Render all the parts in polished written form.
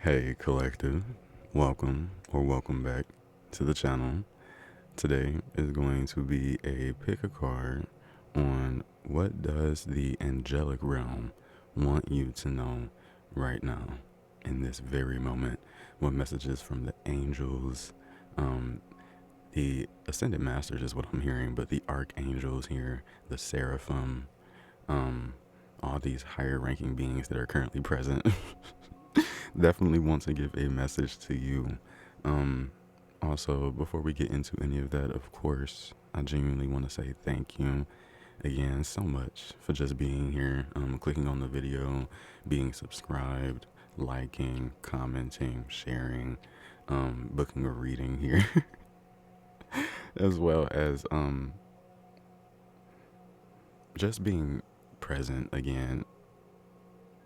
Hey collective, welcome or welcome back to the channel. Today is going to be a pick a card on what does the angelic realm want you to know right now in this very moment. What messages from the angels, the ascended masters is what I'm hearing, but the archangels here, the seraphim, um, all these higher ranking beings that are currently present definitely want to give a message to you. Um, Also, before we get into any of that, of course, I genuinely want to say thank you again so much for just being here, clicking on the video, being subscribed, liking, commenting, sharing, booking a reading here, as well as just being present again.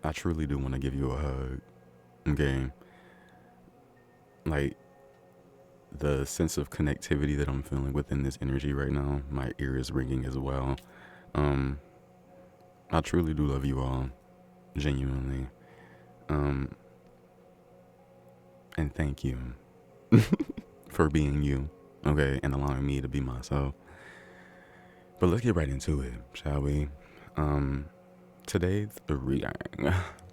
I truly do want to give you a hug, okay? Like, the sense of connectivity that I'm feeling within this energy right now, my ear is ringing as well. Um, I truly do love you all, genuinely. Um, and thank you for being you, okay, and allowing me to be myself. But let's get right into it, shall we? Um, Today's reading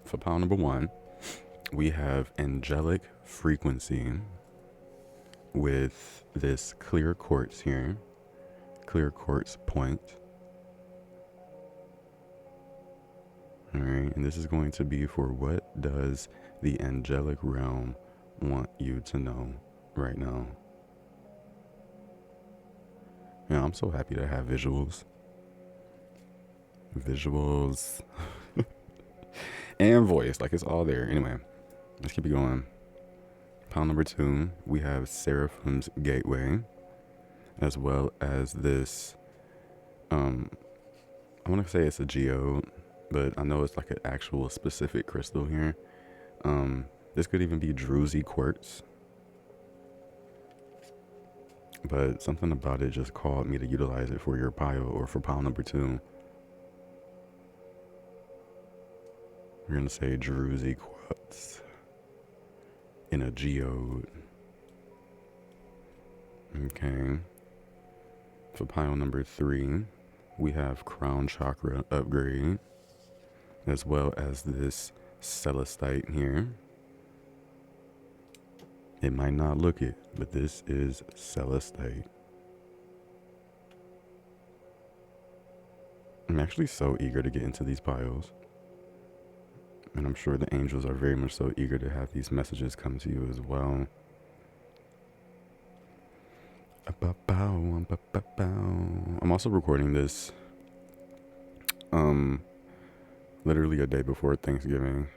for pile number one, we have angelic frequency with this clear quartz here, clear quartz point. All right, and this is going to be for what does the angelic realm want you to know right now. Yeah, I'm so happy to have visuals. Visuals and voice, like it's all there. Anyway, let's keep it going. Pile number two, we have Seraphim's Gateway, as well as this, I want to say it's a geode, but I know it's like an actual specific crystal here. This could even be Drusy Quartz, but something about it just called me to utilize it for your pile or for pile number two. We're going to say Drusy Quartz in a geode. Okay. For pile number three, we have Crown Chakra Upgrade, as well as this Celestite here. It might not look it, but this is Celestite. I'm actually so eager to get into these piles. And I'm sure the angels are very much so eager to have these messages come to you as well. I'm also recording this literally a day before Thanksgiving.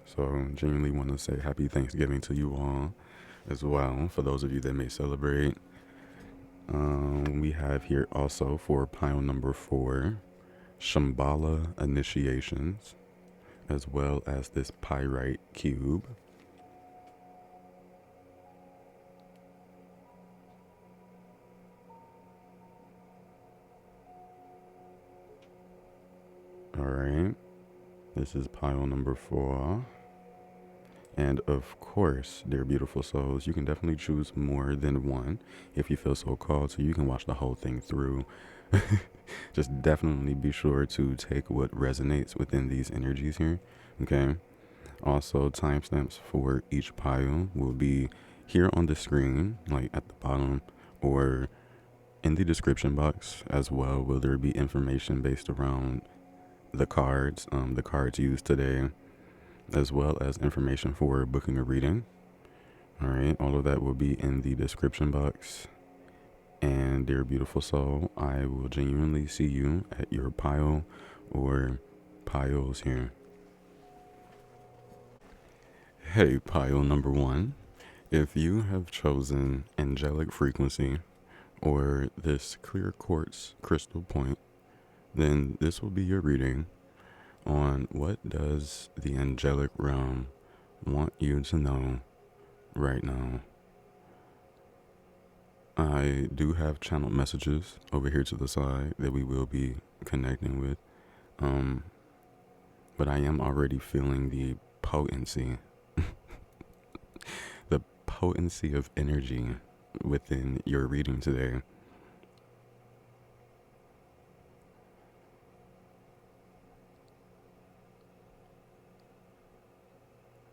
So genuinely want to say happy Thanksgiving to you all as well, for those of you that may celebrate. We have here also for pile number four, Shambhala Initiations, as well as this Pyrite Cube. Alright, this is pile number four. And of course, dear beautiful souls, you can definitely choose more than one if you feel so called, so you can watch the whole thing through. Just definitely be sure to take what resonates within these energies here, okay? Also, timestamps for each pile will be here on the screen, like at the bottom, or in the description box as well. Will there be information based around the cards used today, as well as information for booking a reading. All right, all of that will be in the description box. And dear beautiful soul, I will genuinely see you at your pile or piles here. Hey, pile number one, if you have chosen angelic frequency or this clear quartz crystal point, then this will be your reading on what does the angelic realm want you to know right now. I do have channeled messages over here to the side that we will be connecting with, but I am already feeling the potency potency of energy within your reading today.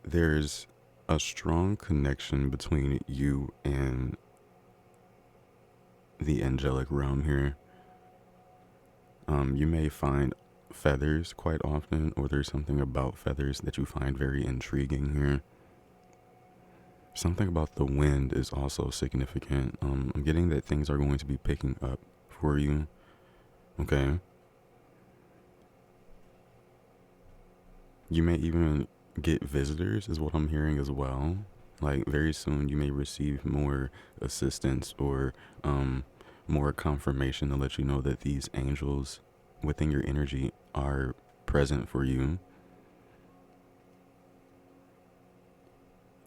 There's a strong connection between you and the angelic realm here. You may find feathers quite often, or there's something about feathers that you find very intriguing here. Something about the wind is also significant. I'm getting that things are going to be picking up for you. Okay. You may even get visitors, is what I'm hearing as well. Like very soon, you may receive more assistance or more confirmation to let you know that these angels within your energy are present for you.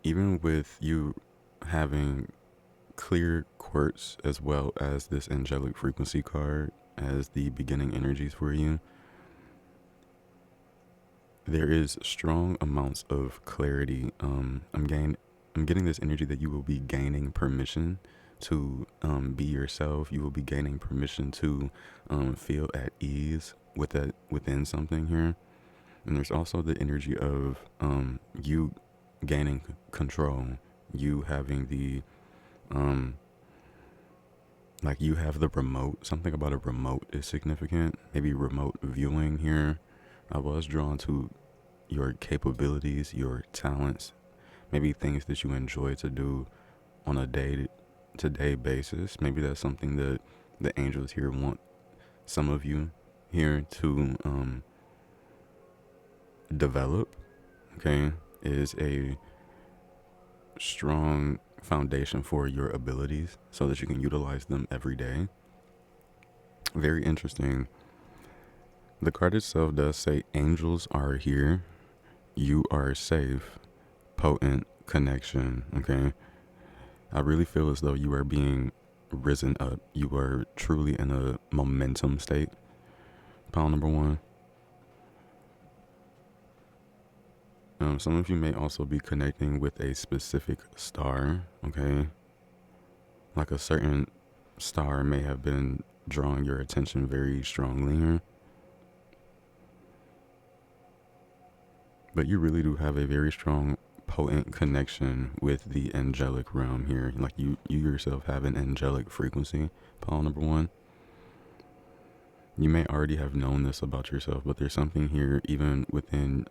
Even with you having clear quartz as well as this angelic frequency card as the beginning energies for you, there is strong amounts of clarity. I'm getting this energy that you will be gaining permission to be yourself. You will be gaining permission to feel at ease within something here. And there's also the energy of you gaining control, you having the like you have the remote. Something about a remote is significant. Maybe remote viewing here. I was drawn to your capabilities, your talents, maybe things that you enjoy to do on a day-to-day basis. Maybe that's something that the angels here want some of you here to develop. Okay, is a strong foundation for your abilities so that you can utilize them every day. Very interesting. The card itself does say angels are here. You are safe. Potent connection. Okay. I really feel as though you are being risen up. You are truly in a momentum state. Pile number one. Some of you may also be connecting with a specific star. Okay. Like a certain star may have been drawing your attention very strongly here. But you really do have a very strong, potent connection with the angelic realm here. Like you yourself have an angelic frequency, pile number one. You may already have known this about yourself, but there's something here even within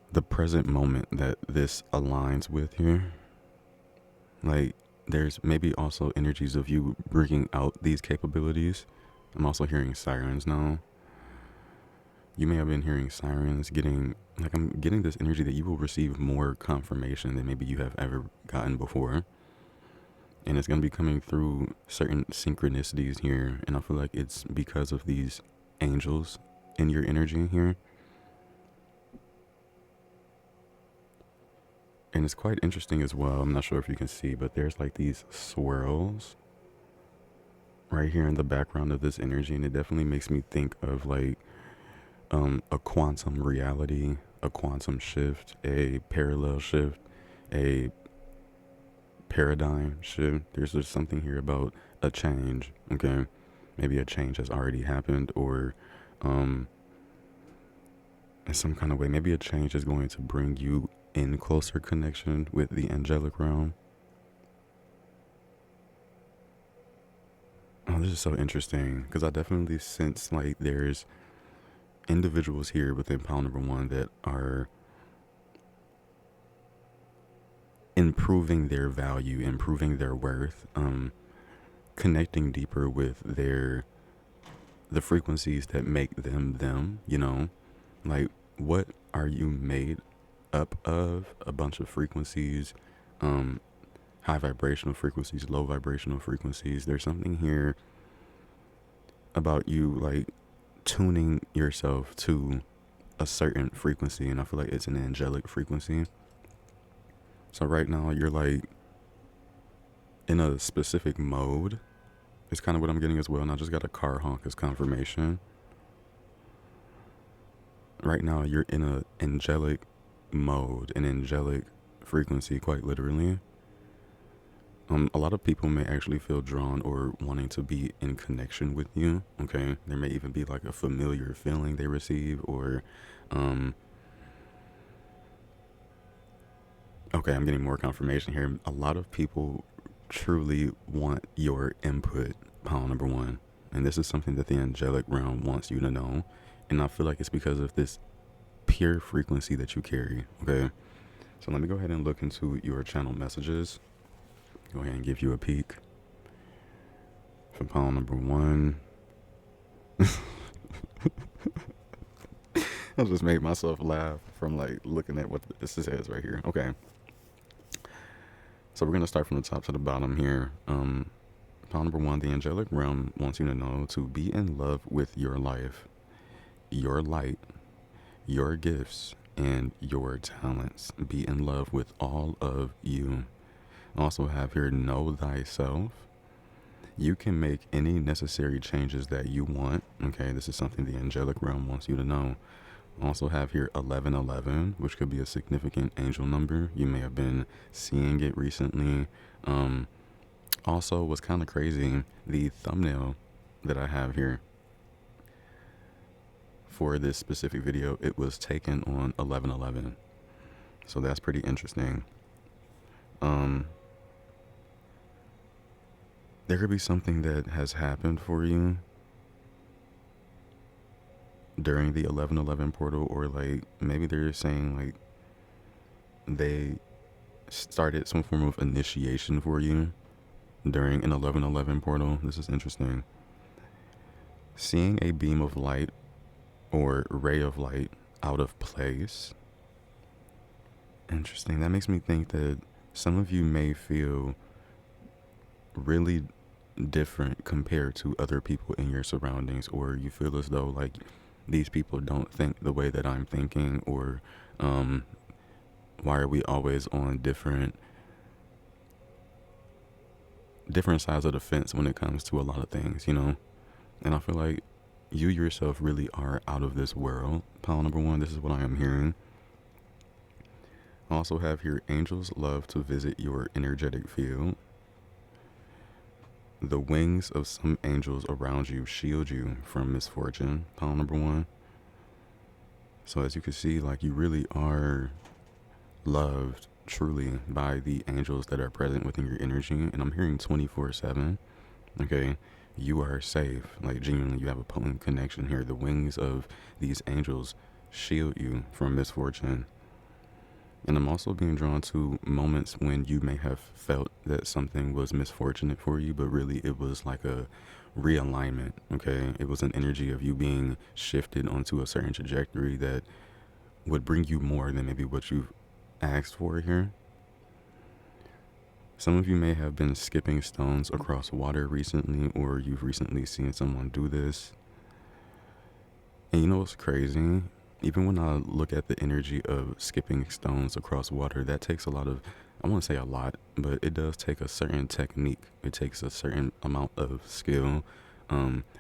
the present moment that this aligns with here. Like there's maybe also energies of you bringing out these capabilities. I'm also hearing sirens now. You may have been hearing sirens, I'm getting this energy that you will receive more confirmation than maybe you have ever gotten before. And it's going to be coming through certain synchronicities here. And I feel like it's because of these angels in your energy here. And it's quite interesting as well. I'm not sure if you can see, but there's like these swirls right here in the background of this energy. And it definitely makes me think of like a quantum reality, a quantum shift, a parallel shift, a paradigm shift. There's just something here about a change. Okay, maybe a change has already happened, or in some kind of way, maybe a change is going to bring you in closer connection with the angelic realm. Oh, this is so interesting because I definitely sense like there's individuals here within pile number one that are improving their value, improving their worth, connecting deeper with the frequencies that make them, like what are you made up of? A bunch of frequencies, high vibrational frequencies, low vibrational frequencies. There's something here about you like tuning yourself to a certain frequency, and I feel like it's an angelic frequency. So right now you're like in a specific mode. It's kind of what I'm getting as well, and I just got a car honk as confirmation. Right now you're in a angelic mode, an angelic frequency, quite literally. A lot of people may actually feel drawn or wanting to be in connection with you. Okay, there may even be like a familiar feeling they receive, or okay, I'm getting more confirmation here. A lot of people truly want your input, pile number one, and this is something that the angelic realm wants you to know. And I feel like it's because of this pure frequency that you carry. Okay, so let me go ahead and look into your channel messages. Go ahead and give you a peek for pile number one. I just made myself laugh from like looking at what this says right here. Okay, so we're gonna start from the top to the bottom here. Pile number one: the angelic realm wants you to know to be in love with your life, your light, your gifts, and your talents. Be in love with all of you. Also have here, know thyself. You can make any necessary changes that you want. Okay, this is something the angelic realm wants you to know. Also have here 1111, which could be a significant angel number. You may have been seeing it recently. Also, what's kind of crazy, the thumbnail that I have here for this specific video, it was taken on 1111. So that's pretty interesting. There could be something that has happened for you during the 1111 portal, or like maybe they're saying like they started some form of initiation for you during an 1111 portal. This is interesting. Seeing a beam of light or ray of light out of place. Interesting. That makes me think that some of you may feel really different compared to other people in your surroundings, or you feel as though like these people don't think the way that I'm thinking, or why are we always on different sides of the fence when it comes to a lot of things, you know? And I feel like you yourself really are out of this world. Pile number one, this is what I am hearing. I also have here, angels love to visit your energetic field. The wings of some angels around you shield you from misfortune. Pile number one. So as you can see, like you really are loved truly by the angels that are present within your energy. And I'm hearing 24/7. Okay. You are safe. Like genuinely, you have a potent connection here. The wings of these angels shield you from misfortune. And I'm also being drawn to moments when you may have felt that something was misfortunate for you, but really it was like a realignment, okay? It was an energy of you being shifted onto a certain trajectory that would bring you more than maybe what you've asked for here. Some of you may have been skipping stones across water recently, or you've recently seen someone do this. And you know what's crazy? Even when I look at the energy of skipping stones across water, that takes a lot of, I won't say a lot, but it does take a certain technique. It takes a certain amount of skill.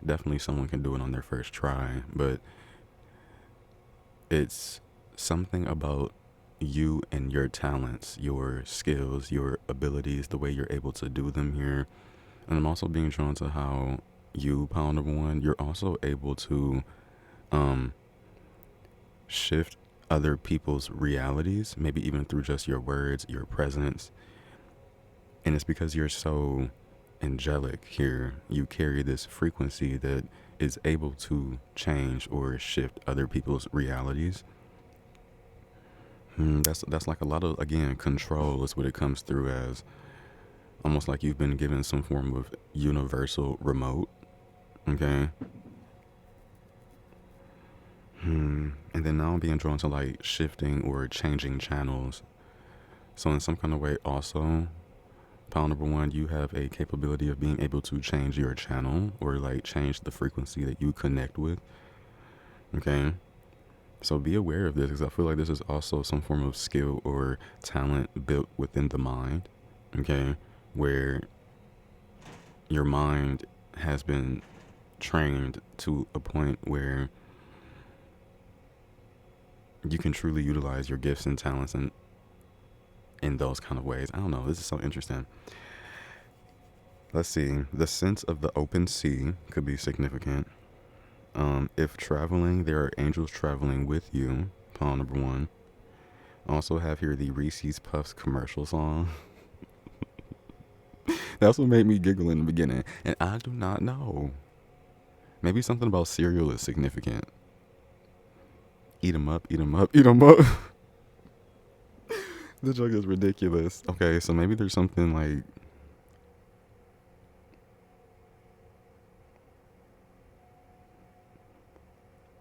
Definitely someone can do it on their first try, but it's something about you and your talents, your skills, your abilities, the way you're able to do them here. And I'm also being drawn to how you, pile number one, you're also able to shift other people's realities, maybe even through just your words, your presence. And it's because you're so angelic here. You carry this frequency that is able to change or shift other people's realities. That's like a lot of, again, control is what it comes through as. Almost like you've been given some form of universal remote. Okay. And then now I'm being drawn to like shifting or changing channels. So in some kind of way also, pile number one, you have a capability of being able to change your channel or like change the frequency that you connect with. Okay. So be aware of this, because I feel like this is also some form of skill or talent built within the mind. Okay. Where your mind has been trained to a point where you can truly utilize your gifts and talents and in those kind of ways. I don't know. This is so interesting. Let's see. The sense of the open sea could be significant. If traveling, there are angels traveling with you. Pile number one. Also have here the Reese's Puffs commercial song. That's what made me giggle in the beginning. And I do not know. Maybe something about cereal is significant. Eat 'em up, eat 'em up, eat 'em up. The joke is ridiculous. Okay, so maybe there's something like...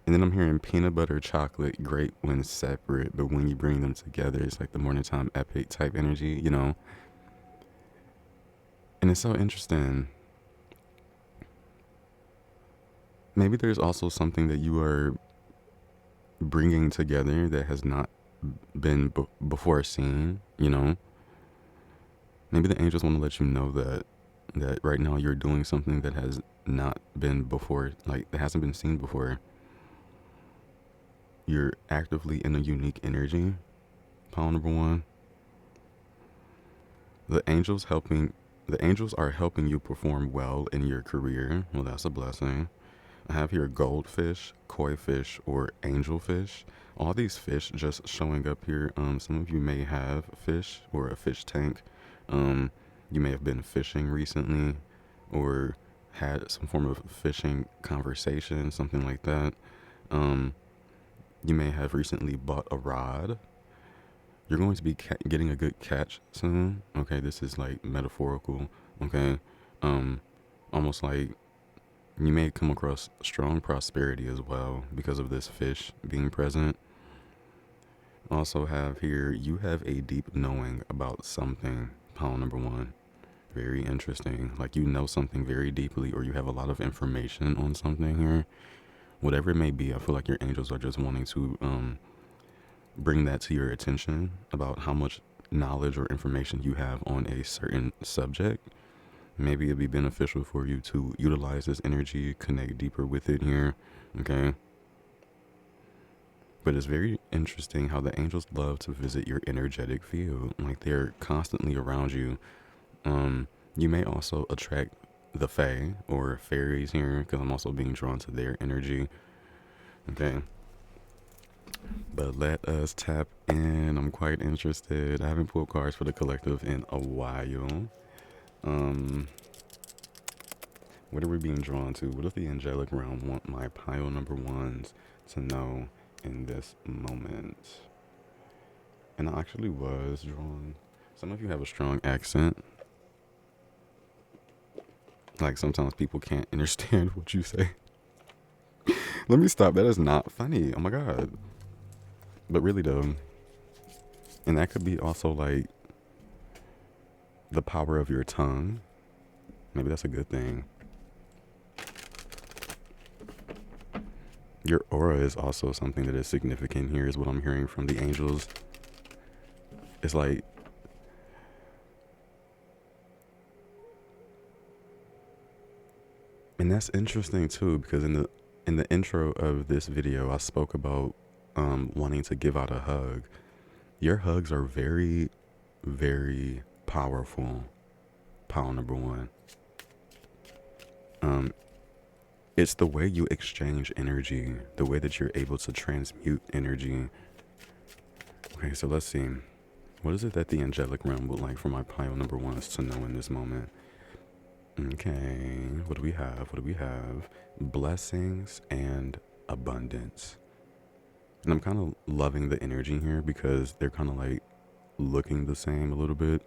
And then I'm hearing peanut butter, chocolate, great when separate, but when you bring them together, it's like the morning time epic type energy, you know? And it's so interesting. Maybe there's also something that you are bringing together that has not been before seen, you know? Maybe the angels want to let you know that right now you're doing something that has not been before, like that hasn't been seen before. You're actively in a unique energy. Pile number one. The angels are helping you perform well in your career. Well, that's a blessing. I have here goldfish, koi fish, or angelfish. All these fish just showing up here. Some of you may have fish or a fish tank. You may have been fishing recently or had some form of fishing conversation, something like that. You may have recently bought a rod. You're going to be getting a good catch soon. Okay, this is like metaphorical. Okay, almost like you may come across strong prosperity as well because of this fish being present. Also have here, you have a deep knowing about something. Pile number one. Very interesting. Like you know something very deeply, or you have a lot of information on something here. Whatever it may be, I feel like your angels are just wanting to bring that to your attention about how much knowledge or information you have on a certain subject. Maybe it'd be beneficial for you to utilize this energy, connect deeper with it here, okay? But it's very interesting how the angels love to visit your energetic field. Like they're constantly around you. You may also attract the fae or fairies here because I'm also being drawn to their energy, okay? But let us tap in. I'm quite interested. I haven't pulled cards for the collective in a while. What are we being drawn to? What does the angelic realm want my pile number ones to know in this moment? And I actually was drawn. Some of you have a strong accent. Like sometimes people can't understand what you say. Let me stop. That is not funny. Oh my God. But really though, and that could be also like the power of your tongue. Maybe that's a good thing. Your aura is also something that is significant here, is what I'm hearing from the angels. It's like, and that's interesting too, because in the intro of this video, I spoke about wanting to give out a hug. Your hugs are very, very powerful. Pile number one. It's the way you exchange energy, the way that you're able to transmute energy. Okay, so let's see. What is it that the angelic realm would like for my pile number ones to know in this moment? Okay, what do we have? What do we have? Blessings and abundance. And I'm kind of loving the energy here because they're kind of like looking the same a little bit.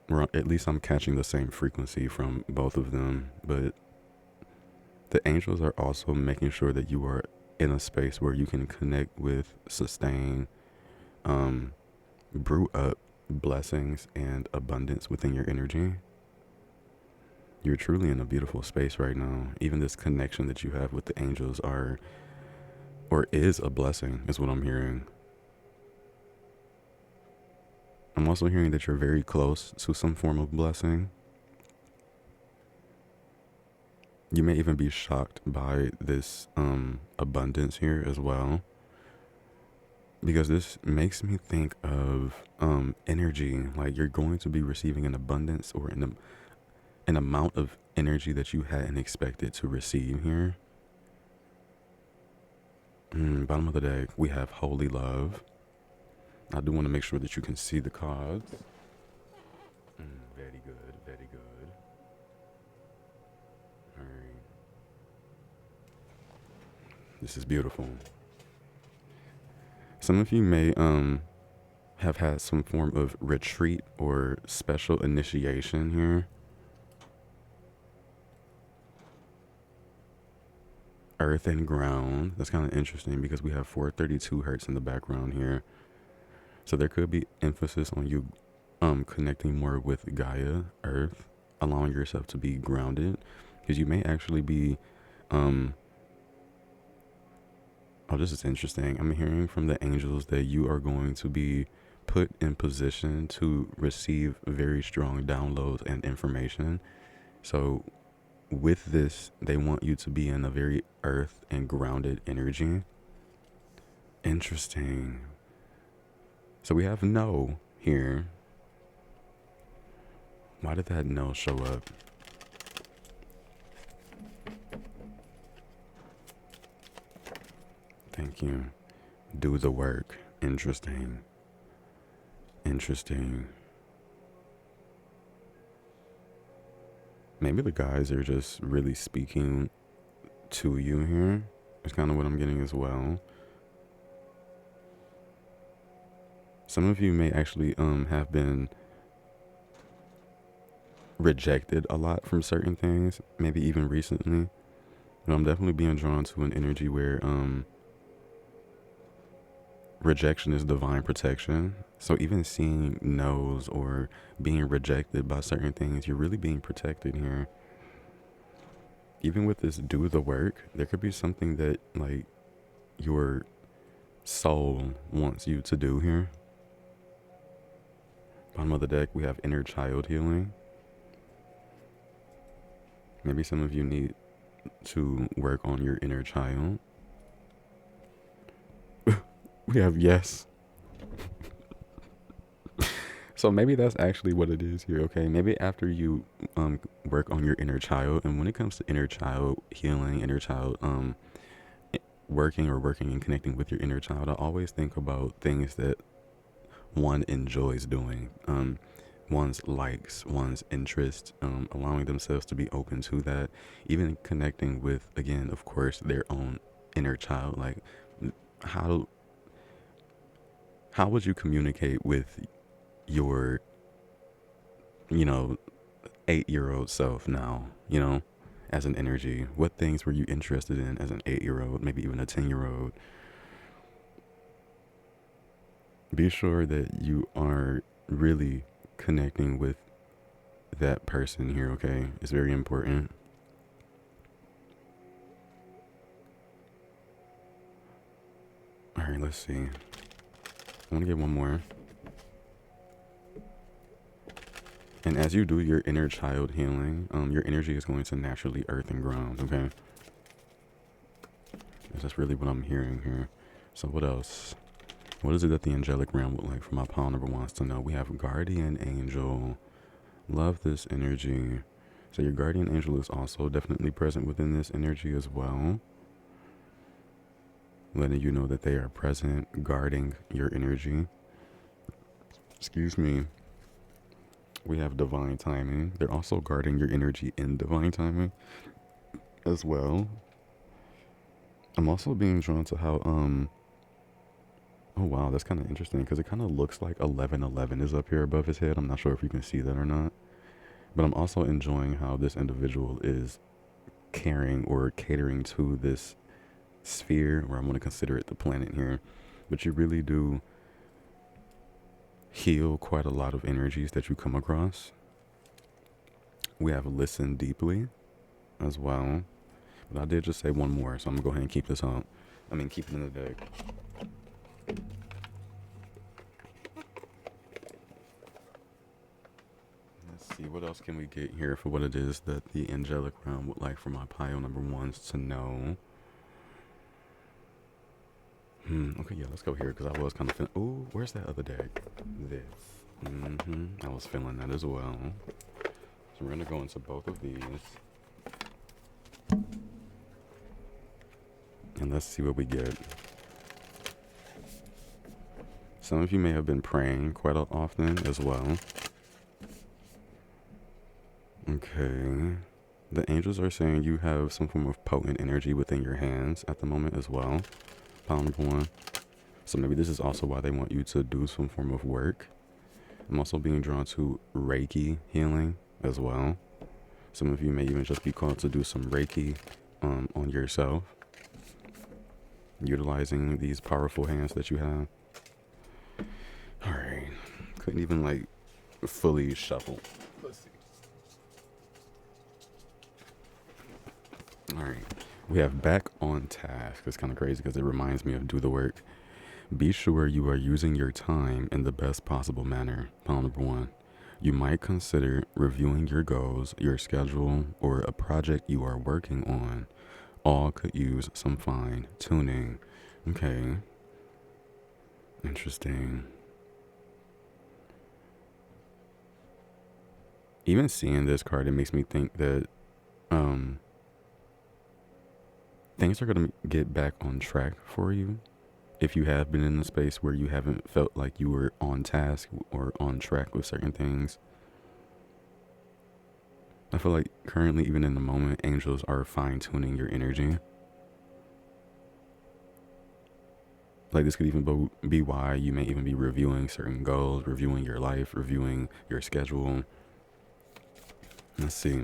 Or at least I'm catching the same frequency from both of them. But the angels are also making sure that you are in a space where you can connect with, sustain, brew up blessings and abundance within your energy. You're truly in a beautiful space right now. Even this connection that you have with the angels is a blessing, is what I'm hearing. I'm also hearing that you're very close to some form of blessing. You may even be shocked by this abundance here as well. because this makes me think of energy. Like you're going to be receiving an abundance or an amount of energy that you hadn't expected to receive here. Bottom of the deck, we have Holy Love. I do want to make sure that you can see the cards. Very good, very good. All right. This is beautiful. Some of you may have had some form of retreat or special initiation here. Earth and ground. That's kind of interesting because we have 432 hertz in the background here. So there could be emphasis on you connecting more with Gaia, Earth, allowing yourself to be grounded, because you may actually be oh, this is interesting. I'm hearing from the angels that you are going to be put in position to receive very strong downloads and information. So with this, they want you to be in a very earth and grounded energy. Interesting. So we have no here. Why did that no show up? Thank you. Do the work. Interesting. Interesting. Maybe the guys are just really speaking to you here. That's kind of what I'm getting as well. Some of you may actually have been rejected a lot from certain things, maybe even recently. But I'm definitely being drawn to an energy where rejection is divine protection. So even seeing no's or being rejected by certain things, you're really being protected here. Even with this do the work, there could be something that like your soul wants you to do here. Bottom of the deck, we have inner child healing. Maybe some of you need to work on your inner child. We have yes. So maybe that's actually what it is here, okay? Maybe after you work on your inner child, and when it comes to inner child healing, inner child working and connecting with your inner child, I always think about things that one enjoys doing, one's likes, one's interest, allowing themselves to be open to that, even connecting with, again, of course, their own inner child. Like how would you communicate with your 8-year-old self now, as an energy? What things were you interested in as an 8-year-old, maybe even a 10-year-old? Be sure that you are really connecting with that person here, okay? It's very important. All right, let's see. I want to get one more. And as you do your inner child healing, your energy is going to naturally earth and ground, okay? That's really what I'm hearing here. So what else? What is it that the angelic realm would like for my pile number wants to know? We have guardian angel. Love this energy. So your guardian angel is also definitely present within this energy as well. Letting you know that they are present, guarding your energy. Excuse me. We have divine timing. They're also guarding your energy in divine timing as well. I'm also being drawn to how, oh wow, that's kind of interesting because it kind of looks like 1111 is up here above his head. I'm not sure if you can see that or not. But I'm also enjoying how this individual is caring or catering to this sphere, or I'm going to consider it the planet here. But you really do heal quite a lot of energies that you come across. We have listen deeply as well. But I did just say one more, so I'm going to go ahead and keep this on. Keep it in the deck. Let's see, what else can we get here for what it is that the angelic realm would like for my pile number ones to know? Okay, yeah, let's go here because I was kind of feeling. Ooh, where's that other deck? This. I was feeling that as well. So we're gonna go into both of these, and let's see what we get. Some of you may have been praying quite often as well. Okay. The angels are saying you have some form of potent energy within your hands at the moment as well. Pile number 1. So maybe this is also why they want you to do some form of work. I'm also being drawn to Reiki healing as well. Some of you may even just be called to do some Reiki on yourself, utilizing these powerful hands that you have. All right. Couldn't even like fully shuffle. Let's see. All right. We have back on task. It's kind of crazy because it reminds me of do the work. Be sure you are using your time in the best possible manner. Pile number 1. You might consider reviewing your goals, your schedule, or a project you are working on. All could use some fine tuning. Okay. Interesting. Even seeing this card, it makes me think that things are going to get back on track for you. If you have been in a space where you haven't felt like you were on task or on track with certain things, I feel like currently, even in the moment, angels are fine-tuning your energy. Like this could even be why you may even be reviewing certain goals, reviewing your life, reviewing your schedule. Let's see.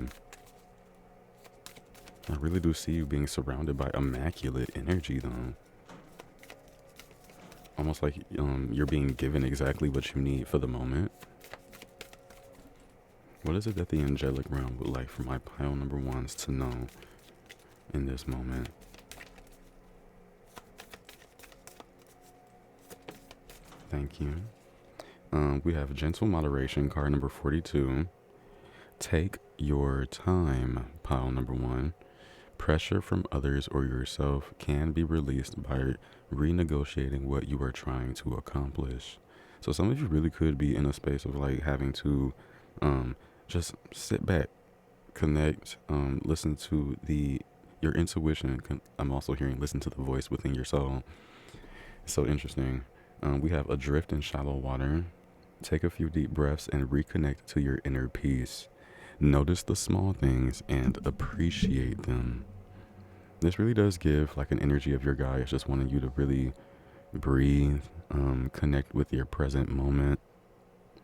I really do see you being surrounded by immaculate energy, though. Almost like you're being given exactly what you need for the moment. What is it that the angelic realm would like for my pile number 1s to know in this moment? Thank you. We have gentle moderation, card number 42. Take your time, pile number 1. Pressure from others or yourself can be released by renegotiating what you are trying to accomplish. So some of you really could be in a space of like having to just sit back, connect, listen to your intuition. I'm also hearing listen to the voice within your soul. It's so interesting. We have adrift in shallow water. Take a few deep breaths and reconnect to your inner peace. Notice the small things and appreciate them. This really does give like an energy of your guides just wanting you to really breathe, connect with your present moment.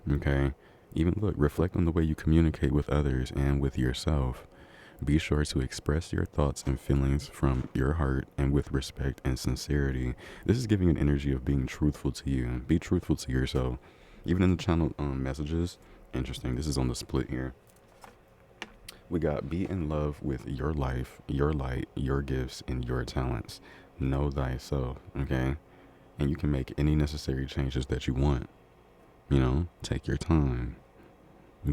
Okay. Even reflect on the way you communicate with others and with yourself. Be sure to express your thoughts and feelings from your heart and with respect and sincerity. This is giving an energy of being truthful to you. Be truthful to yourself. Even in the channel messages. Interesting. This is on the split here. We got be in love with your life, your light, your gifts, and your talents. Know thyself, okay? And you can make any necessary changes that you want. You know, take your time.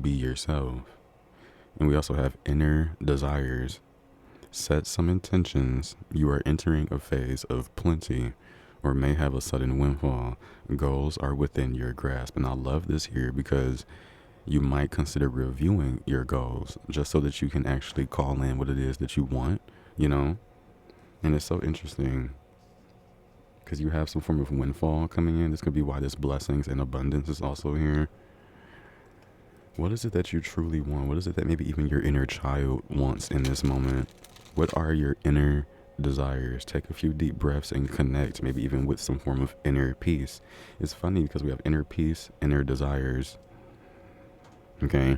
Be yourself. And we also have inner desires. Set some intentions. You are entering a phase of plenty or may have a sudden windfall. Goals are within your grasp. And I love this here because you might consider reviewing your goals just so that you can actually call in what it is that you want, you know? And it's so interesting because you have some form of windfall coming in. This could be why this blessings and abundance is also here. What is it that you truly want? What is it that maybe even your inner child wants in this moment? What are your inner desires? Take a few deep breaths and connect, maybe even with some form of inner peace. It's funny because we have inner peace, inner desires. Okay.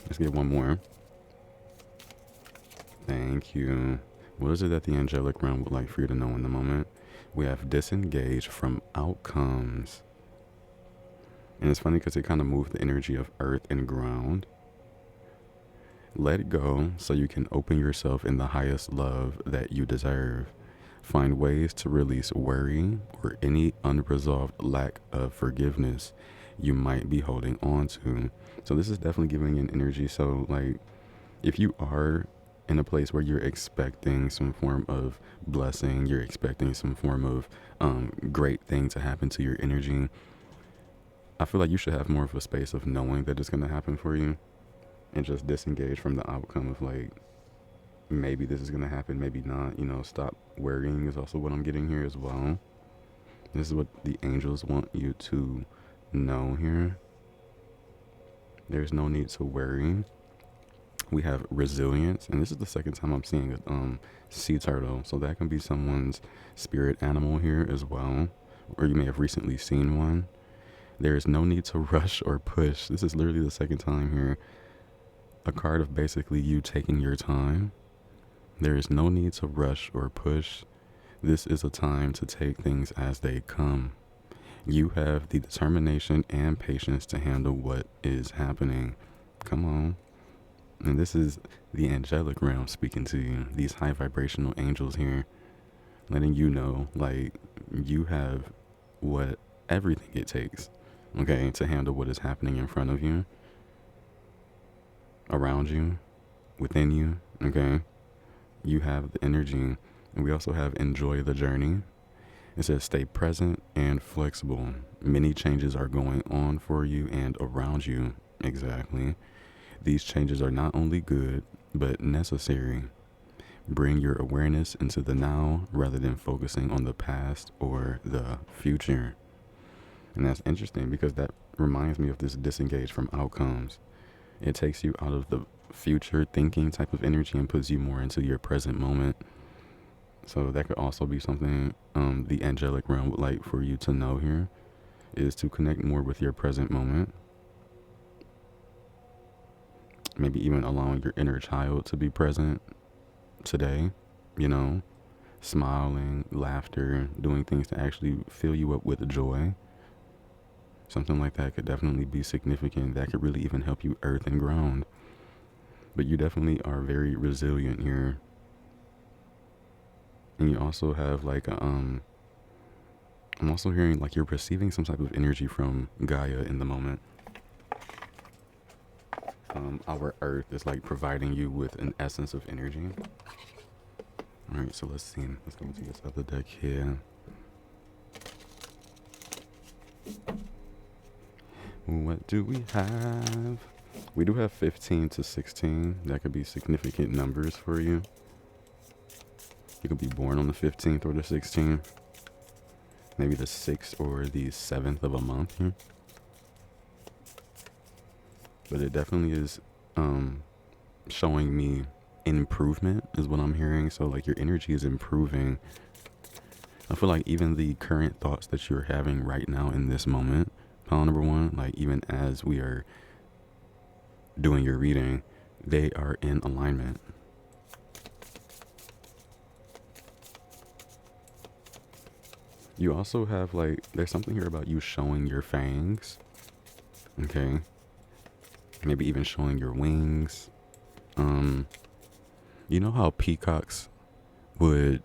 Let's get one more. Thank you. What is it that the angelic realm would like for you to know in the moment? We have disengage from outcomes. And it's funny because it kind of moved the energy of earth and ground. Let it go so you can open yourself in the highest love that you deserve. Find ways to release worry or any unresolved lack of forgiveness you might be holding on to. So this is definitely giving an energy. So like if you are in a place where you're expecting some form of blessing, you're expecting some form of great thing to happen to your energy, I feel like you should have more of a space of knowing that it's going to happen for you and just disengage from the outcome of like, maybe this is going to happen, maybe not. You know, stop worrying is also what I'm getting here as well. This is what the angels want you to know here. There's no need to worry. We have resilience, and this is the second time I'm seeing a sea turtle, so that can be someone's spirit animal here as well, or you may have recently seen one. There is no need to rush or push. This is literally the second time here. A card of basically you taking your time. There is no need to rush or push. This is a time to take things as they come. You have the determination and patience to handle what is happening. Come on. And this is the angelic realm speaking to you. These high vibrational angels here, letting you know, like, you have everything it takes, okay, to handle what is happening in front of you, around you, within you, okay? You have the energy. And we also have enjoy the journey. It says stay present and flexible. Many changes are going on for you and around you. Exactly. These changes are not only good, but necessary. Bring your awareness into the now rather than focusing on the past or the future. And that's interesting because that reminds me of this disengage from outcomes. It takes you out of the future thinking type of energy and puts you more into your present moment. So that could also be something the angelic realm would like for you to know here, is to connect more with your present moment. Maybe even allowing your inner child to be present today, you know, smiling, laughter, doing things to actually fill you up with joy. Something like that could definitely be significant. That could really even help you earth and ground. But you definitely are very resilient here. And you also have like I'm also hearing like you're receiving some type of energy from Gaia in the moment. Our earth is like providing you with an essence of energy. All right, so let's see. Let's go into this other deck here. What do we have? We do have 15 to 16. That could be significant numbers for you. You could be born on the 15th or the 16th. Maybe the 6th or the 7th of a month here. But it definitely is showing me improvement is what I'm hearing. So like your energy is improving. I feel like even the current thoughts that you're having right now in this moment, pile number one, like even as we are doing your reading, they are in alignment. You also have like, there's something here about you showing your fangs. Okay. Maybe even showing your wings. You know how peacocks would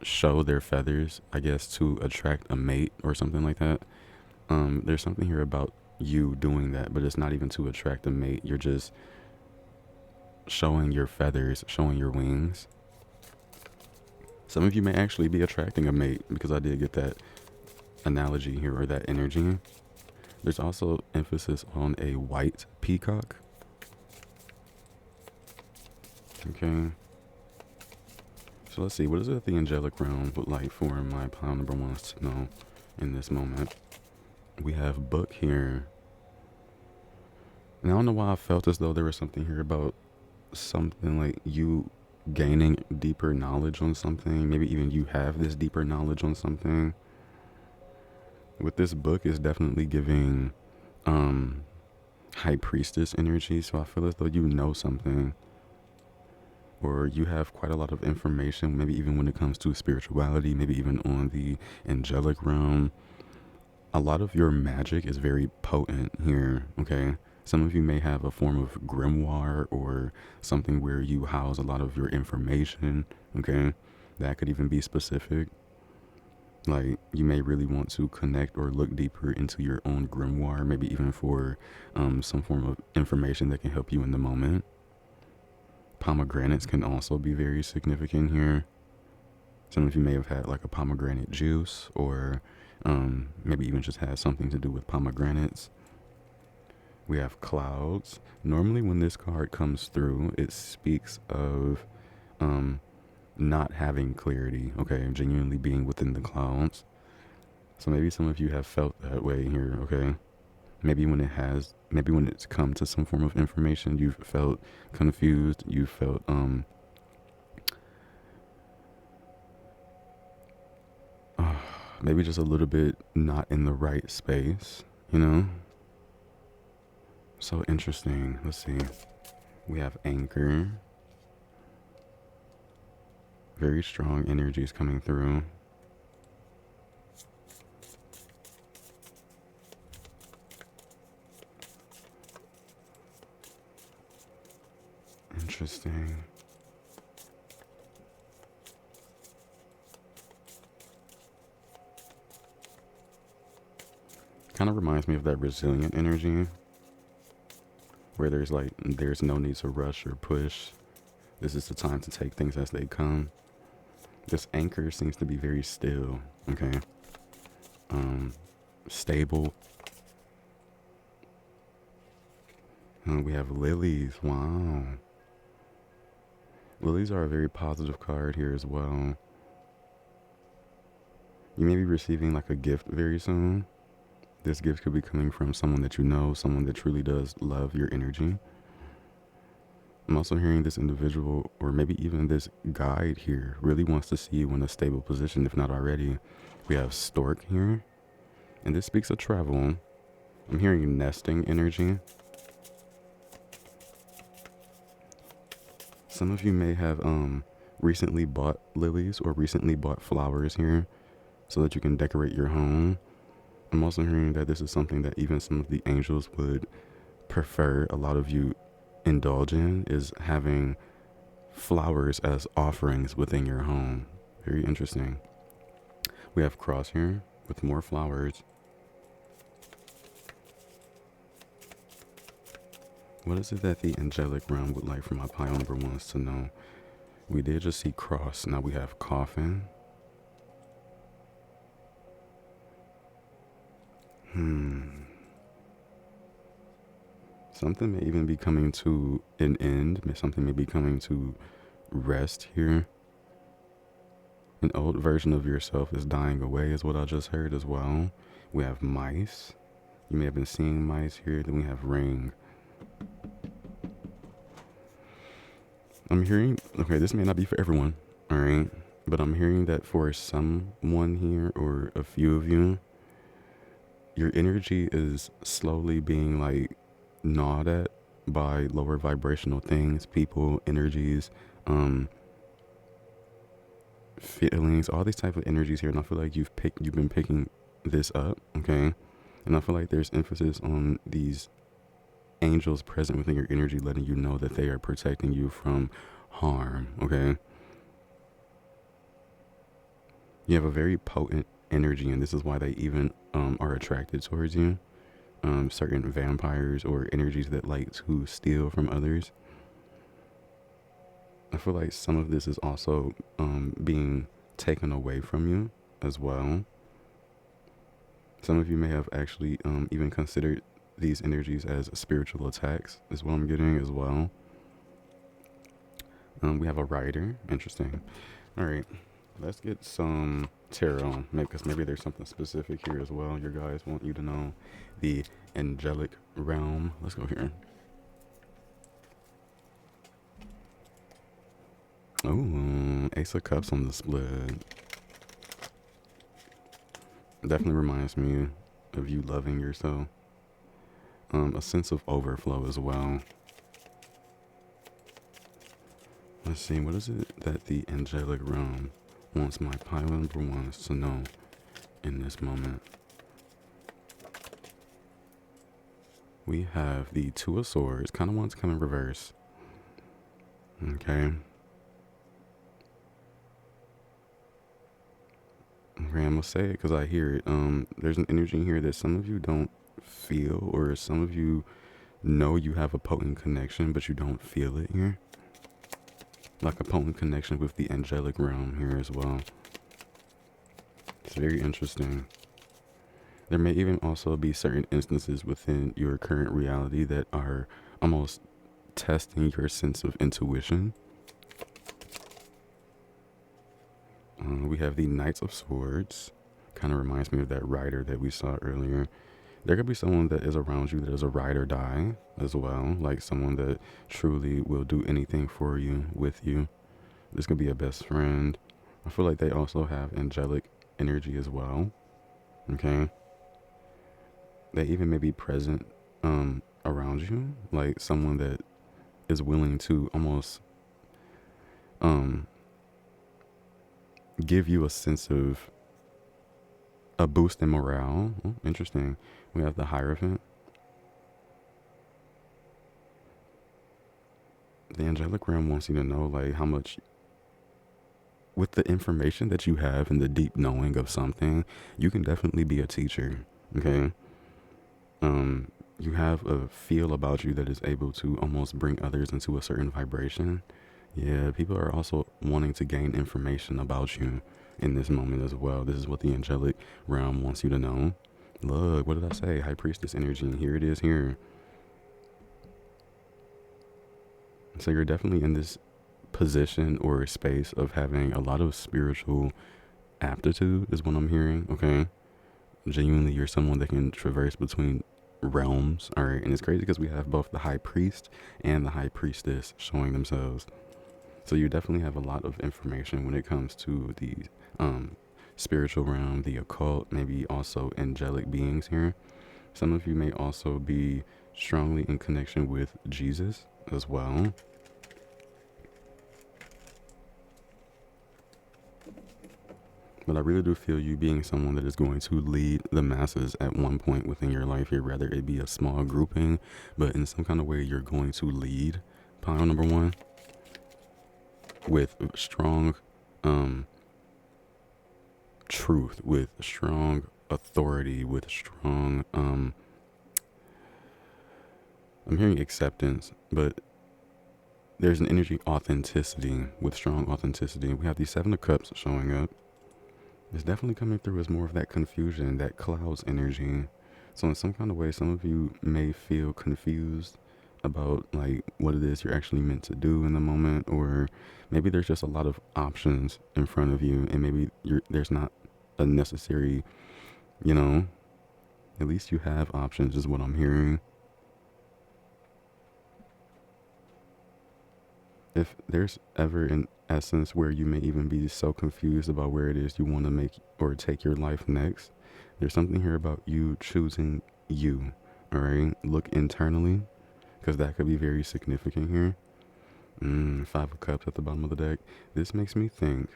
show their feathers, I guess, to attract a mate or something like that? There's something here about you doing that, but it's not even to attract a mate. You're just showing your feathers, showing your wings. Some of you may actually be attracting a mate, because I did get that analogy here, or that energy. There's also emphasis on a white peacock. Okay. So let's see, what is it that the angelic realm would like for my pile number ones to know in this moment? We have book here. And I don't know why I felt as though there was something here about something like you gaining deeper knowledge on something. Maybe even you have this deeper knowledge on something. With this book is definitely giving high priestess energy. So I feel as though you know something, or you have quite a lot of information, maybe even when it comes to spirituality, maybe even on the angelic realm. A lot of your magic is very potent here, okay? Some of you may have a form of grimoire or something where you house a lot of your information, okay? That could even be specific. Like, you may really want to connect or look deeper into your own grimoire, maybe even for some form of information that can help you in the moment. Pomegranates can also be very significant here. Some of you may have had like a pomegranate juice, or maybe even just had something to do with pomegranates. We have clouds. Normally when this card comes through, it speaks of not having clarity, okay, genuinely being within the clouds. So maybe some of you have felt that way here, okay? Maybe when it's come to some form of information, you've felt confused, you felt maybe just a little bit not in the right space, you know? So interesting. Let's see. We have anchor. Very strong energies coming through. Interesting. Kind of reminds me of that resilient energy, where there's no need to rush or push. This is the time to take things as they come. This anchor seems to be very still, okay? Stable. We have lilies. Wow. Lilies are a very positive card here as well. You may be receiving like a gift very soon. This gift could be coming from someone that you know, someone that truly does love your energy. I'm also hearing this individual, or maybe even this guide here, really wants to see you in a stable position, if not already. We have stork here, and this speaks of travel. I'm hearing nesting energy. Some of you may have recently bought lilies or recently bought flowers here so that you can decorate your home. I'm also hearing that this is something that even some of the angels would prefer a lot of you indulge in, is having flowers as offerings within your home. Very interesting. We have cross here with more flowers. What is it that the angelic realm would like for my pile number ones to know? We did just see cross. Now we have coffin. Something may even be coming to an end. Something may be coming to rest here. An old version of yourself is dying away is what I just heard as well. We have mice. You may have been seeing mice here. Then we have ring. I'm hearing, okay, this may not be for everyone, all right? But I'm hearing that for someone here, or a few of you, your energy is slowly being like gnawed at by lower vibrational things, people, energies, feelings, all these type of energies here. And I feel like you've been picking this up, okay? And I feel like there's emphasis on these angels present within your energy, letting you know that they are protecting you from harm, okay? You have a very potent energy, and this is why they even are attracted towards you. Certain vampires or energies that like to steal from others. I feel like some of this is also being taken away from you as well. Some of you may have actually even considered these energies as spiritual attacks, is what I'm getting as well. We have a rider. Interesting. All right, let's get some tarot, because maybe there's something specific here as well. Your guys want you to know the angelic realm. Let's go here. Oh, Ace of Cups on the split. Definitely reminds me of you loving yourself. A sense of overflow as well. Let's see, what is it that the angelic realm wants my pile number ones to know in this moment? We have the Two of Swords. Kind of wants to come in reverse. Okay. Okay, I'm gonna say it because I hear it. There's an energy here that some of you don't feel, or some of you know you have a potent connection, but you don't feel it here. like a potent connection with the angelic realm here as well. It's very interesting. There may even also be certain instances within your current reality that are almost testing your sense of intuition. We have the Knights of Swords. Kind of reminds me of that rider that we saw earlier. There could be someone that is around you that is a ride or die as well, like someone that truly will do anything for you, with you. This could be a best friend. I feel like they also have angelic energy as well. Okay. They even may be present around you, like someone that is willing to almost give you a sense of a boost in morale. Oh, interesting. We have the Hierophant. The angelic realm wants you to know like how much, with the information that you have and the deep knowing of something, you can definitely be a teacher. Okay. You have a feel about you that is able to almost bring others into a certain vibration. Yeah, people are also wanting to gain information about you in this moment as well. This is what the angelic realm wants you to know. Look, what did I say? High Priestess energy. And here it is here. So you're definitely in this position or space of having a lot of spiritual aptitude is what I'm hearing. Okay. Genuinely, you're someone that can traverse between realms. All right. And it's crazy because we have both the High Priest and the High Priestess showing themselves. So you definitely have a lot of information when it comes to the spiritual realm, the occult, maybe also angelic beings here. Some of you may also be strongly in connection with Jesus as well. But I really do feel you being someone that is going to lead the masses at one point within your life here, whether it be a small grouping, but in some kind of way you're going to lead. Pile number one. With strong truth, with strong authority, with strong I'm hearing acceptance, but there's an energy authenticity, with strong authenticity. We have the Seven of Cups showing up. It's definitely coming through as more of that confusion, that clouds energy. So in some kind of way, some of you may feel confused about like what it is you're actually meant to do in the moment, or maybe there's just a lot of options in front of you, and maybe there's not a necessary, at least you have options is what I'm hearing. If there's ever an essence where you may even be so confused about where it is you want to make or take your life next, there's something here about you choosing you. All right, look internally, because that could be very significant here. Five of Cups at the bottom of the deck. This makes me think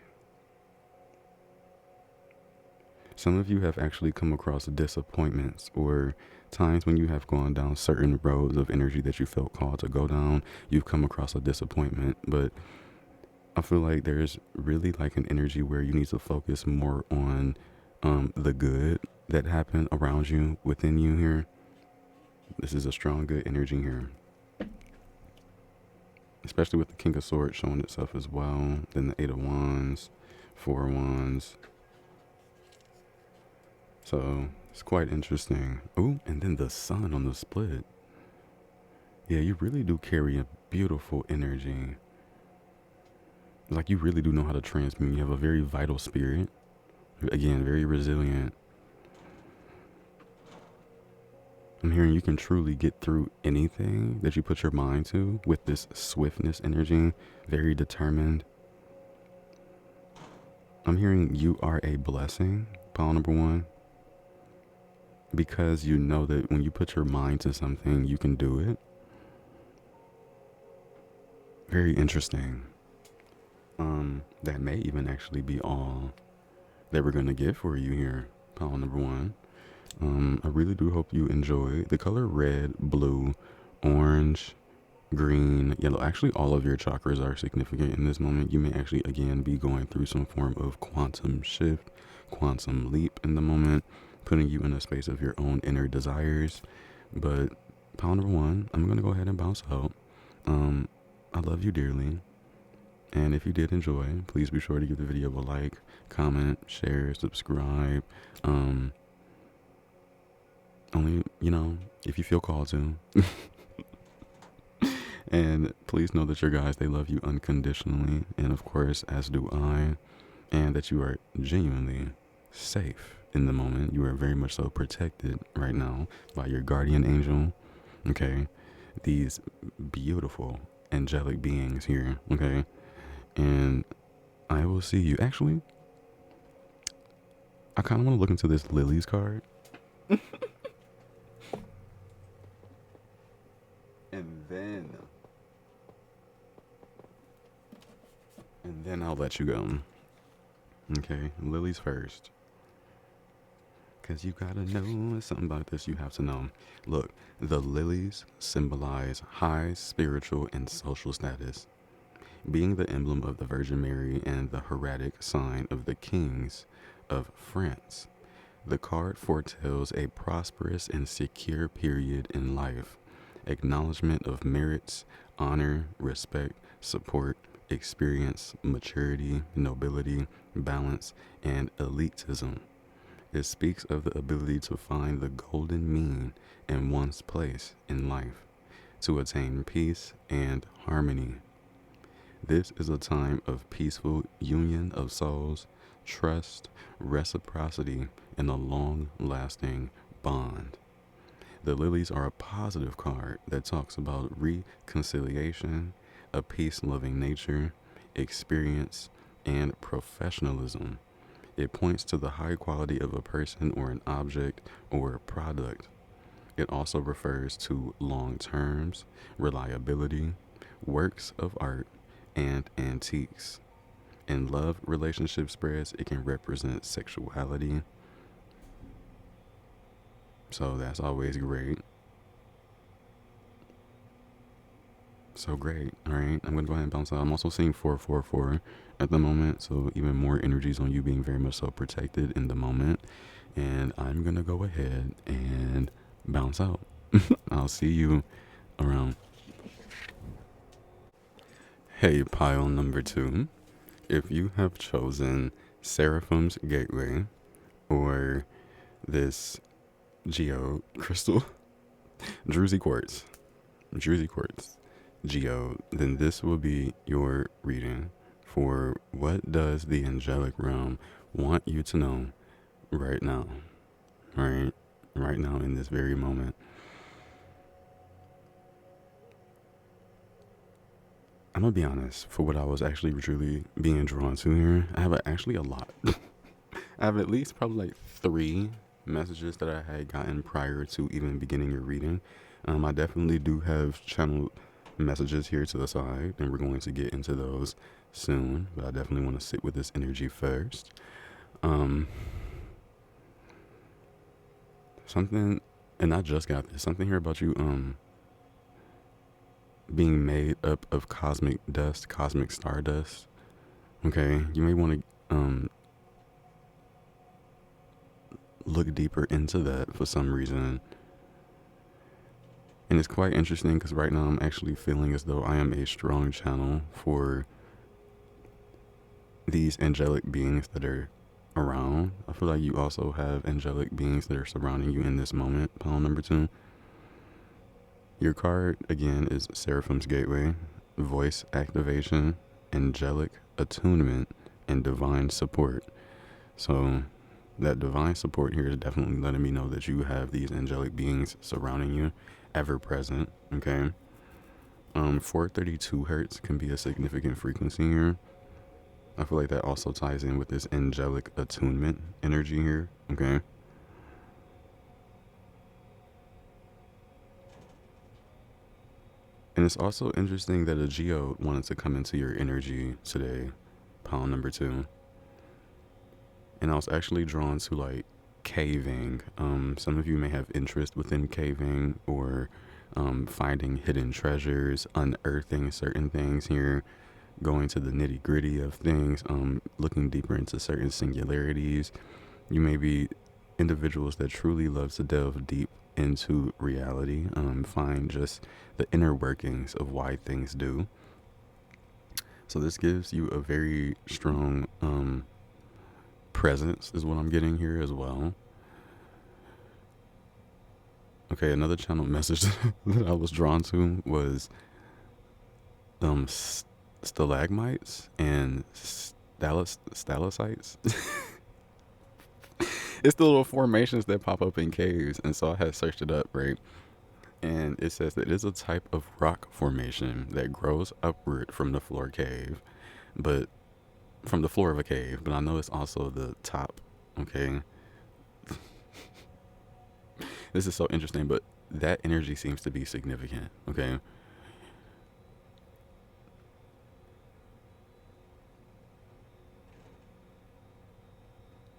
some of you have actually come across disappointments or times when you have gone down certain roads of energy that you felt called to go down. You've come across a disappointment, but I feel like there's really like an energy where you need to focus more on the good that happened around you, within you here. This is a strong, good energy here. Especially with the King of Swords showing itself as well. Then the Eight of Wands, Four of Wands. So it's quite interesting. Oh, and then the Sun on the split. Yeah, you really do carry a beautiful energy. Like you really do know how to transmute. You have a very vital spirit. Again, very resilient. I'm hearing you can truly get through anything that you put your mind to with this swiftness energy. Very determined. I'm hearing you are a blessing, pile number one. Because you know that when you put your mind to something, you can do it. Very interesting. That may even actually be all that we're going to get for you here, pile number one. I really do hope you enjoy the color red, blue, orange, green, yellow. Actually, all of your chakras are significant in this moment. You may actually, again, be going through some form of quantum shift, quantum leap in the moment, putting you in a space of your own inner desires. But pile number one, I'm going to go ahead and bounce out. I love you dearly. And if you did enjoy, please be sure to give the video a like, comment, share, subscribe. Only, if you feel called to. And please know that your guys, they love you unconditionally. And of course, as do I. And that you are genuinely safe in the moment. You are very much so protected right now by your guardian angel. Okay. These beautiful angelic beings here. Okay. And I will see you. Actually, I kind of want to look into this Lily's card. And then I'll let you go. Okay, Lily's first. Because you gotta know something about this, you have to know. Look, the lilies symbolize high spiritual and social status, being the emblem of the Virgin Mary and the heraldic sign of the kings of France. The card foretells a prosperous and secure period in life, acknowledgement of merits, honor, respect, support, experience, maturity, nobility, balance, and elitism. It speaks of the ability to find the golden mean in one's place in life, to attain peace and harmony. This is a time of peaceful union of souls, trust, reciprocity, and a long-lasting bond. The lilies are a positive card that talks about reconciliation, a peace-loving nature, experience, and professionalism. It points to the high quality of a person or an object or product. It also refers to long terms, reliability, works of art, and antiques. In love relationship spreads, it can represent sexuality. So that's always great. So great. All right. I'm going to go ahead and bounce out. I'm also seeing 444 at the moment. So even more energies on you being very much so protected in the moment. And I'm going to go ahead and bounce out. I'll see you around. Hey, pile number 2. If you have chosen Seraphim's Gateway or this Geode crystal, Drusy Quartz, Geode, then this will be your reading for what does the angelic realm want you to know right now, right now in this very moment. I'm gonna be honest, for what I was actually truly being drawn to here, I have actually a lot. I have at least probably like 3 messages that I had gotten prior to even beginning your reading. I definitely do have channel messages here to the side, and we're going to get into those soon, but I definitely want to sit with this energy first. Something, and I just got this, something here about you being made up of cosmic dust, cosmic stardust. Okay, you may want to look deeper into that for some reason. And it's quite interesting because right now I'm actually feeling as though I am a strong channel for these angelic beings that are around. I feel like you also have angelic beings that are surrounding you in this moment, pile number 2. Your card, again, is Seraphim's Gateway, voice activation, angelic attunement, and divine support. So that divine support here is definitely letting me know that you have these angelic beings surrounding you, ever present. Okay. 432 hertz can be a significant frequency here. I feel like that also ties in with this angelic attunement energy here. Okay. And it's also interesting that a Geode wanted to come into your energy today, pile number 2. And I was actually drawn to like caving. Some of you may have interest within caving or finding hidden treasures, unearthing certain things here, going to the nitty gritty of things, looking deeper into certain singularities. You may be individuals that truly love to delve deep into reality, find just the inner workings of why things do. So this gives you a very strong presence is what I'm getting here as well. Okay, another channel message that I was drawn to was um stalagmites and stalactites. It's the little formations that pop up in caves, and so I had searched it up, right? And it says that it is a type of rock formation that grows upward from the floor cave, but from the floor of a cave. But I know it's also the top. Okay, this is so interesting, but that energy seems to be significant. Okay,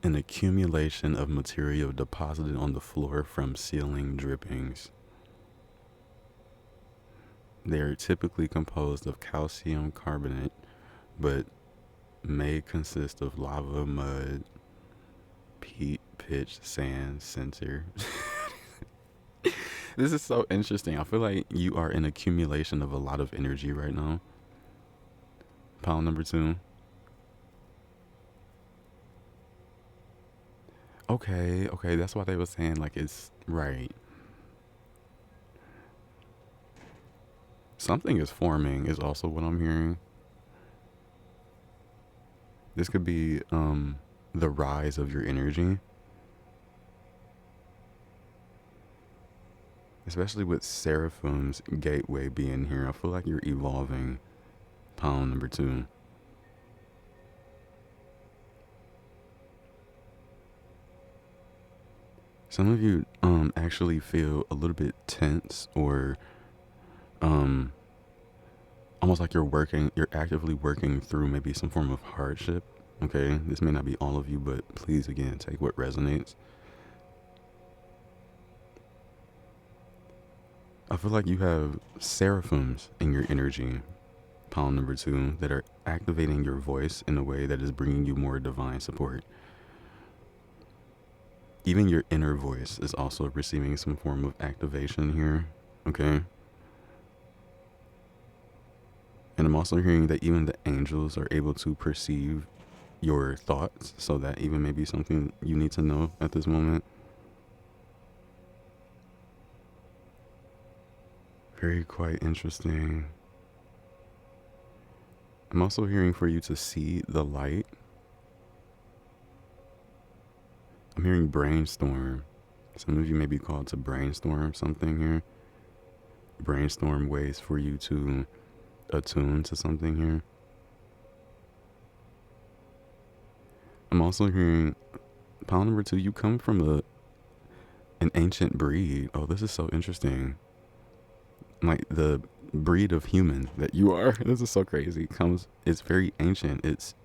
an accumulation of material deposited on the floor from ceiling drippings. They are typically composed of calcium carbonate, but may consist of lava, mud, peat, pitch, sand, center. This is so interesting. I feel like you are an accumulation of a lot of energy right now. Pile number 2. Okay, okay, that's why they were saying like it's right. Something is forming is also what I'm hearing. This could be the rise of your energy. Especially with Seraphim's gateway being here. I feel like you're evolving. Pile number 2. Some of you actually feel a little bit tense or um almost like you're actively working through maybe some form of hardship. Okay, this may not be all of you, but please again take what resonates. I feel like you have seraphims in your energy, pile number 2, that are activating your voice in a way that is bringing you more divine support. Even your inner voice is also receiving some form of activation here. Okay. And I'm also hearing that even the angels are able to perceive your thoughts, so that even may be something you need to know at this moment. Very quite interesting. I'm also hearing for you to see the light. I'm hearing brainstorm. Some of you may be called to brainstorm something here. Brainstorm ways for you to attune to something here. I'm also hearing pile number 2, you come from an ancient breed. Oh, this is so interesting. Like the breed of human that you are. This is so crazy. It's very ancient. It's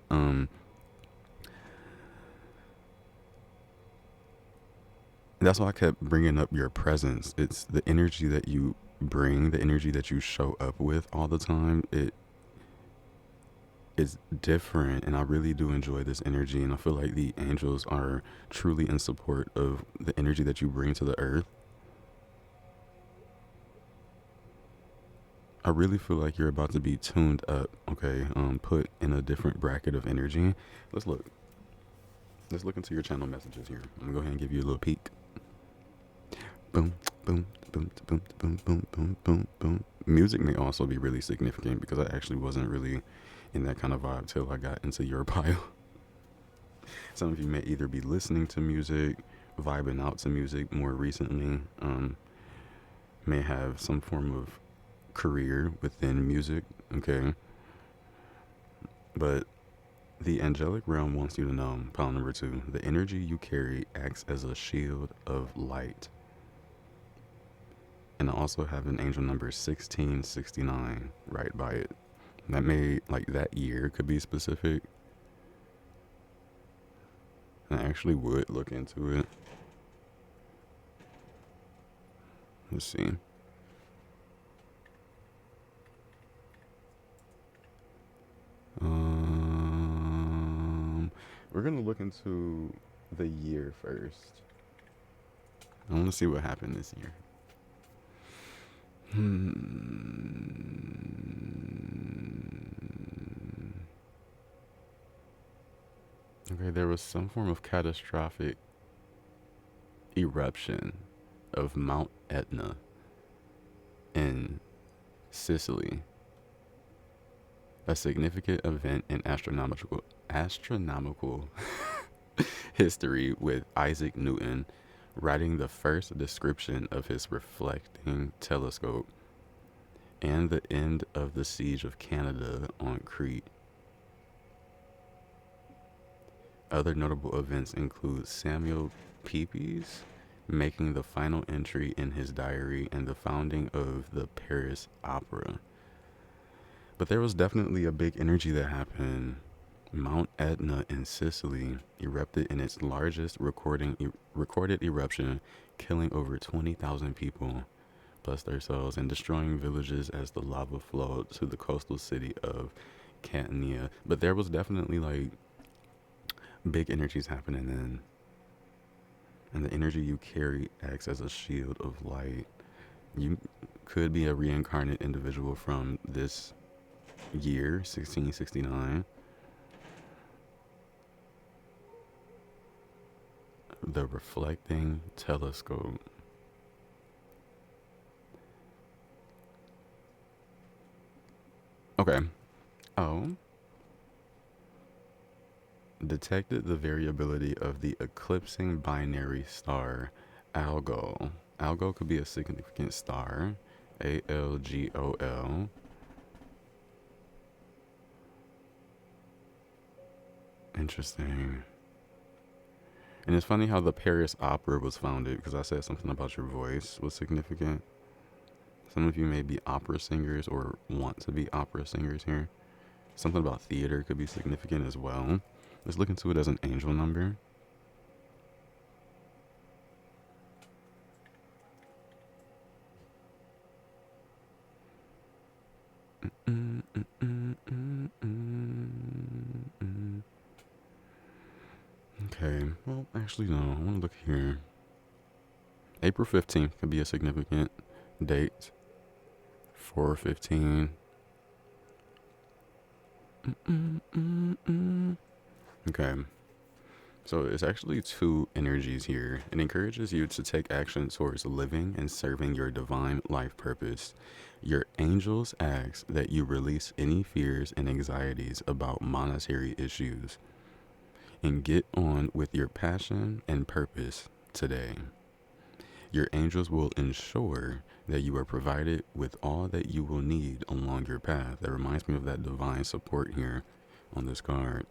that's why I kept bringing up your presence. It's the energy that you bring, the energy that you show up with all the time. It is different, and I really do enjoy this energy, and I feel like the angels are truly in support of the energy that you bring to the earth. I really feel like you're about to be tuned up, okay? Put in a different bracket of energy. Let's look. Let's look into your channel messages here. I'm gonna go ahead and give you a little peek. Boom, boom, boom, boom, boom, boom, boom, boom, boom. Music may also be really significant because I actually wasn't really in that kind of vibe till I got into your pile. Some of you may either be listening to music, vibing out to music more recently, may have some form of career within music, okay? But the angelic realm wants you to know, pile number 2, the energy you carry acts as a shield of light. And I also have an angel number 1669 right by it. That may, like, that year could be specific. I actually would look into it. Let's see. We're gonna look into the year first. I want to see what happened this year. Okay, there was some form of catastrophic eruption of Mount Etna in Sicily, a significant event in astronomical history, with Isaac Newton writing the first description of his reflecting telescope, and the end of the siege of Canada on Crete. Other notable events include Samuel Pepys making the final entry in his diary and the founding of the Paris Opera. But there was definitely a big energy that happened. Mount Etna in Sicily erupted in its largest recorded eruption, killing over 20,000 people, plus their souls, and destroying villages as the lava flowed to the coastal city of Catania. But there was definitely like big energies happening then. And the energy you carry acts as a shield of light. You could be a reincarnate individual from this year, 1669. The reflecting telescope. Okay. Oh. Detected the variability of the eclipsing binary star Algol. Algol could be a significant star. Algol. Interesting. And it's funny how the Paris Opera was founded, because I said something about your voice was significant. Some of you may be opera singers or want to be opera singers here. Something about theater could be significant as well. Let's look into it as an angel number. Okay, well, actually, no. I want to look here. April 15th could be a significant date. 4/15. Okay. So it's actually two energies here. It encourages you to take action towards living and serving your divine life purpose. Your angels ask that you release any fears and anxieties about monetary issues and get on with your passion and purpose today. Your angels will ensure that you are provided with all that you will need along your path. That reminds me of that divine support here on this card.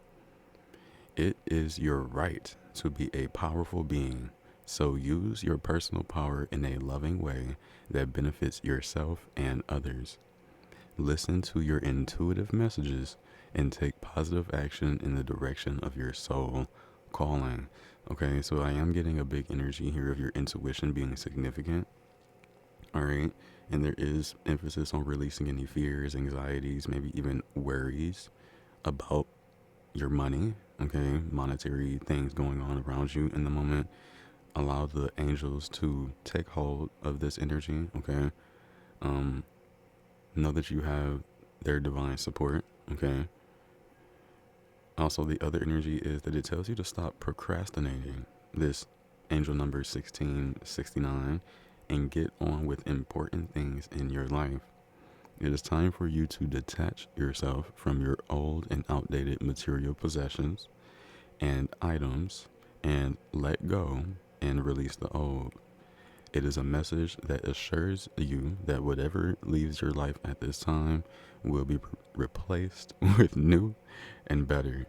It is your right to be a powerful being, so use your personal power in a loving way that benefits yourself and others. Listen to your intuitive messages and take positive action in the direction of your soul calling. Okay, so I am getting a big energy here of your intuition being significant. All right, and there is emphasis on releasing any fears, anxieties, maybe even worries about your money. Okay, monetary things going on around you in the moment. Allow the angels to take hold of this energy. Okay, know that you have their divine support. Okay. Also, the other energy is that it tells you to stop procrastinating. This angel number 1669, and get on with important things in your life. It is time for you to detach yourself from your old and outdated material possessions and items and let go and release the old. It is a message that assures you that whatever leaves your life at this time will be replaced with new and better.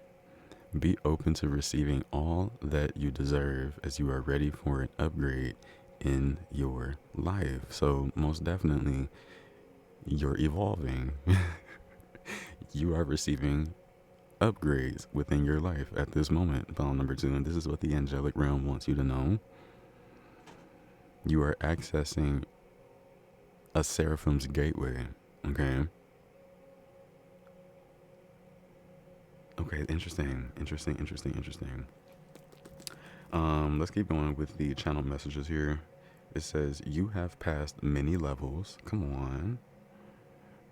Be open to receiving all that you deserve as you are ready for an upgrade in your life. So most definitely, you're evolving. You are receiving upgrades within your life at this moment. File number 2, and this is what the angelic realm wants you to know. You are accessing a seraphim's gateway. Okay. Okay, interesting. Let's keep going with the channel messages here. It says, you have passed many levels. Come on.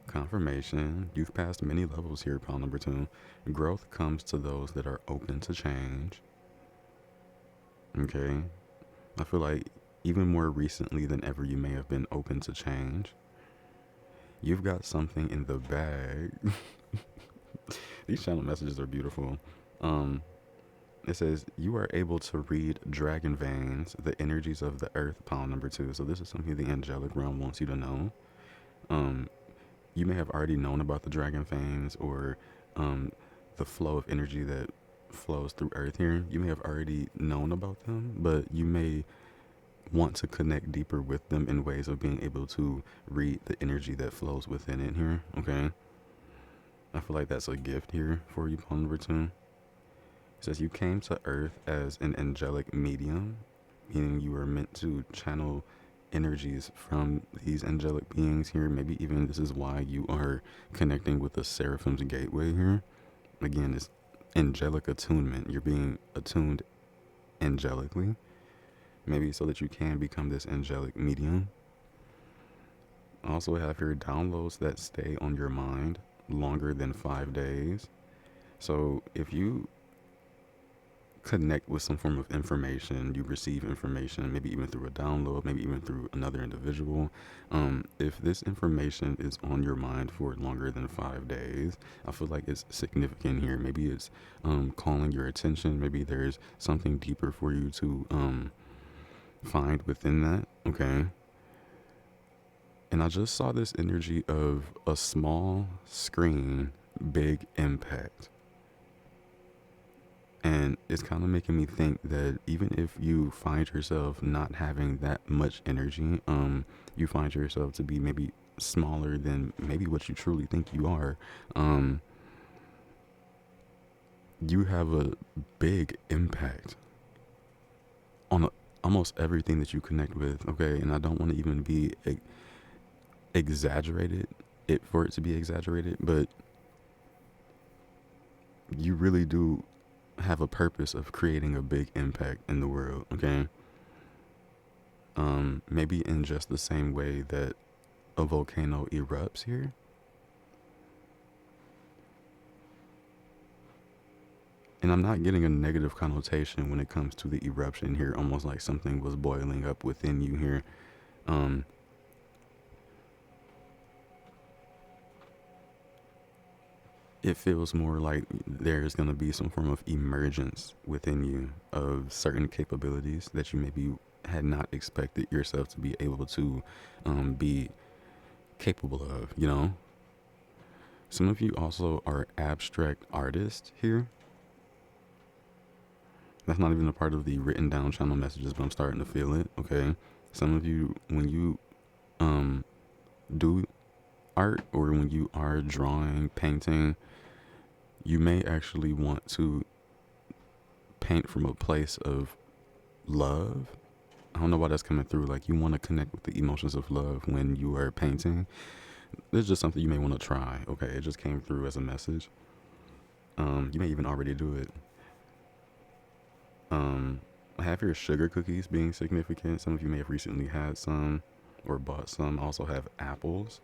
Confirmation. You've passed many levels here, pile number 2. Growth comes to those that are open to change. Okay. I feel like even more recently than ever, you may have been open to change. You've got something in the bag. These channel messages are beautiful. It says, you are able to read dragon veins, the energies of the earth, pile number 2. So this is something the angelic realm wants you to know. You may have already known about the dragon veins, or the flow of energy that flows through earth here. You may have already known about them, but you may want to connect deeper with them in ways of being able to read the energy that flows within it here. Okay. I feel like that's a gift here for you, pile number 2. It says you came to earth as an angelic medium, meaning you were meant to channel energies from these angelic beings here. Maybe even this is why you are connecting with the Seraphim's gateway here. Again, it's angelic attunement. You're being attuned angelically, maybe so that you can become this angelic medium. Also have your downloads that stay on your mind longer than 5 days. So if you connect with some form of information, you receive information, maybe even through a download, maybe even through another individual. If this information is on your mind for longer than 5 days, I feel like it's significant here. Maybe it's calling your attention. Maybe there's something deeper for you to find within that. Okay. And I just saw this energy of a small screen, big impact. And it's kind of making me think that even if you find yourself not having that much energy, you find yourself to be maybe smaller than maybe what you truly think you are, you have a big impact on almost everything that you connect with. Okay. And I don't want to even be exaggerated for it to be exaggerated, but you really do have a purpose of creating a big impact in the world. Okay. Maybe in just the same way that a volcano erupts here. And I'm not getting a negative connotation when it comes to the eruption here, almost like something was boiling up within you here. It feels more like there's going to be some form of emergence within you of certain capabilities that you maybe had not expected yourself to be able to be capable of, you know? Some of you also are abstract artists here. That's not even a part of the written down channel messages, but I'm starting to feel it. Okay. Some of you, when you do art, or when you are drawing, painting, you may actually want to paint from a place of love. I don't know why that's coming through. Like, you want to connect with the emotions of love when you are painting. This is just something you may want to try. Okay, it just came through as a message. You may even already do it. I have here sugar cookies being significant. Some of you may have recently had some or bought some. I also have apples.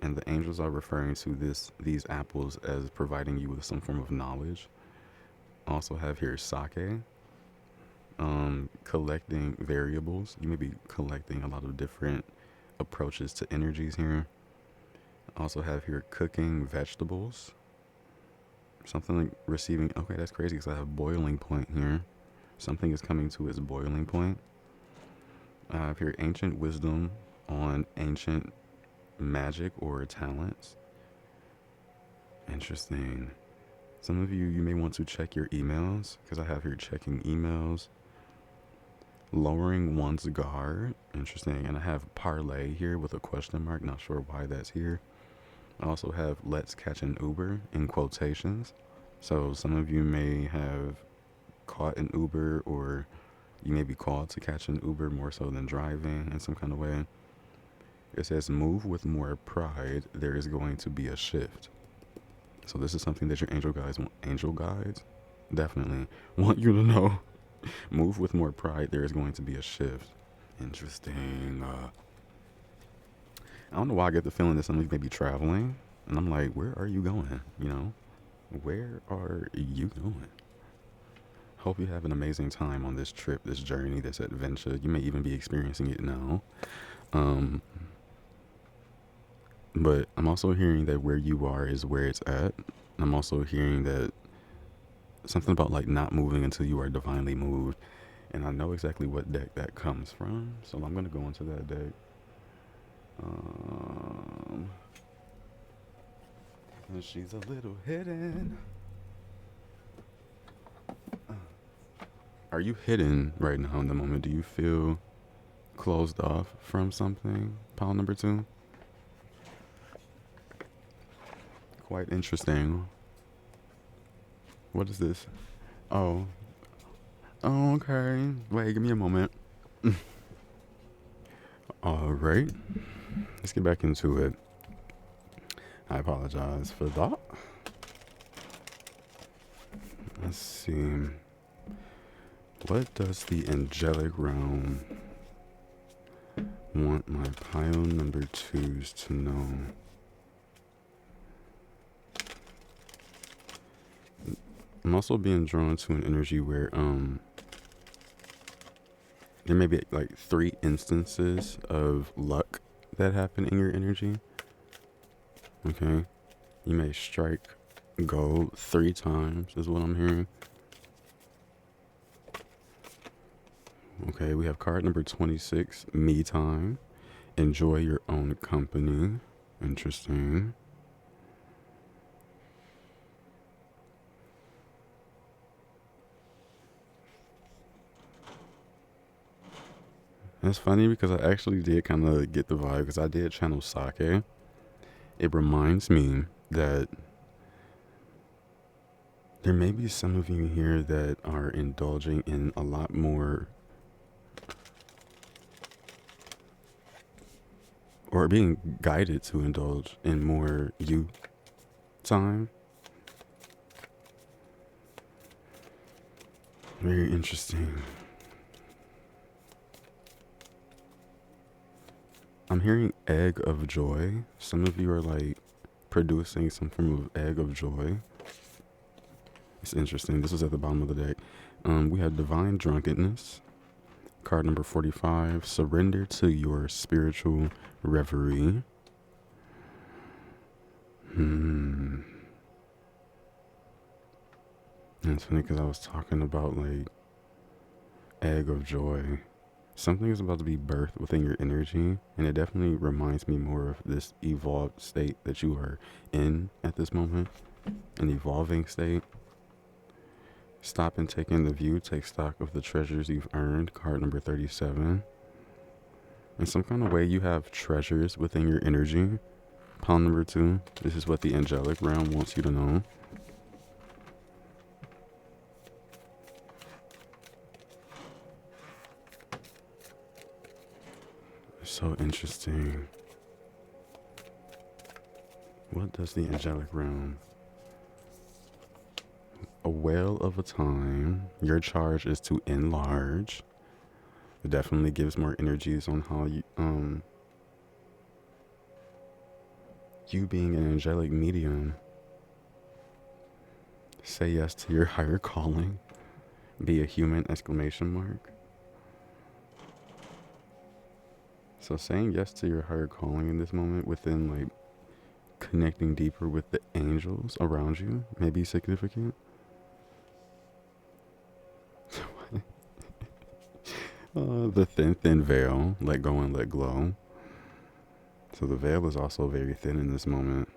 And the angels are referring to these apples as providing you with some form of knowledge. I also have here sake. Collecting variables. You may be collecting a lot of different approaches to energies here. I also have here cooking vegetables. Something like receiving. Okay, that's crazy because I have boiling point here. Something is coming to its boiling point. I have here ancient wisdom on ancient magic or talents. Interesting. Some of you may want to check your emails, because I have here checking emails. Lowering one's guard. Interesting. And I have parlay here with a question mark. Not sure why that's here. I also have let's catch an Uber in quotations. So some of you may have caught an Uber, or you may be called to catch an Uber more so than driving in some kind of way. It says move with more pride. There is going to be a shift. So this is something that your angel guides definitely want you to know. Move with more pride. There is going to be a shift. Interesting. I don't know why I get the feeling that some of you may be traveling, and I'm like, where are you going? You know, where are you going? Hope you have an amazing time on this trip, this journey, this adventure. You may even be experiencing it now. Um, but I'm also hearing that where you are is where it's at. I'm also hearing that something about like not moving until you are divinely moved. And I know exactly what deck that comes from. So I'm going to go into that deck. And she's a little hidden. Are you hidden right now in the moment? Do you feel closed off from something? Pile number 2. Quite interesting. What is this? Oh. Oh, okay. Wait, give me a moment. All right. Let's get back into it. I apologize for that. Let's see. What does the angelic realm want my pile number 2s to know? I'm also being drawn to an energy where there may be like 3 instances of luck that happen in your energy. Okay. You may strike gold 3 times is what I'm hearing. Okay, we have card number 26, me time. Enjoy your own company. Interesting. That's funny because I actually did kind of get the vibe because I did channel sake. It reminds me that there may be some of you here that are indulging in a lot more or being guided to indulge in more you time. Very interesting. I'm hearing egg of joy. Some of you are like producing some form of egg of joy. It's interesting. This is at the bottom of the deck. We have divine drunkenness. Card number 45. Surrender to your spiritual reverie. And it's funny because I was talking about like egg of joy. Something is about to be birthed within your energy, and it definitely reminds me more of this evolved state that you are in at this moment. An evolving state. Stop and take in the view. Take stock of the treasures you've earned. Card number 37. In some kind of way, you have treasures within your energy. Pile number 2. This is what the angelic realm wants you to know. So interesting. What does the angelic realm? A whale of a time. Your charge is to enlarge. It definitely gives more energies on how you being an angelic medium. Say yes to your higher calling. Be a human, exclamation mark. So saying yes to your higher calling in this moment within like connecting deeper with the angels around you may be significant. The thin veil, let go and let glow. So the veil is also very thin in this moment.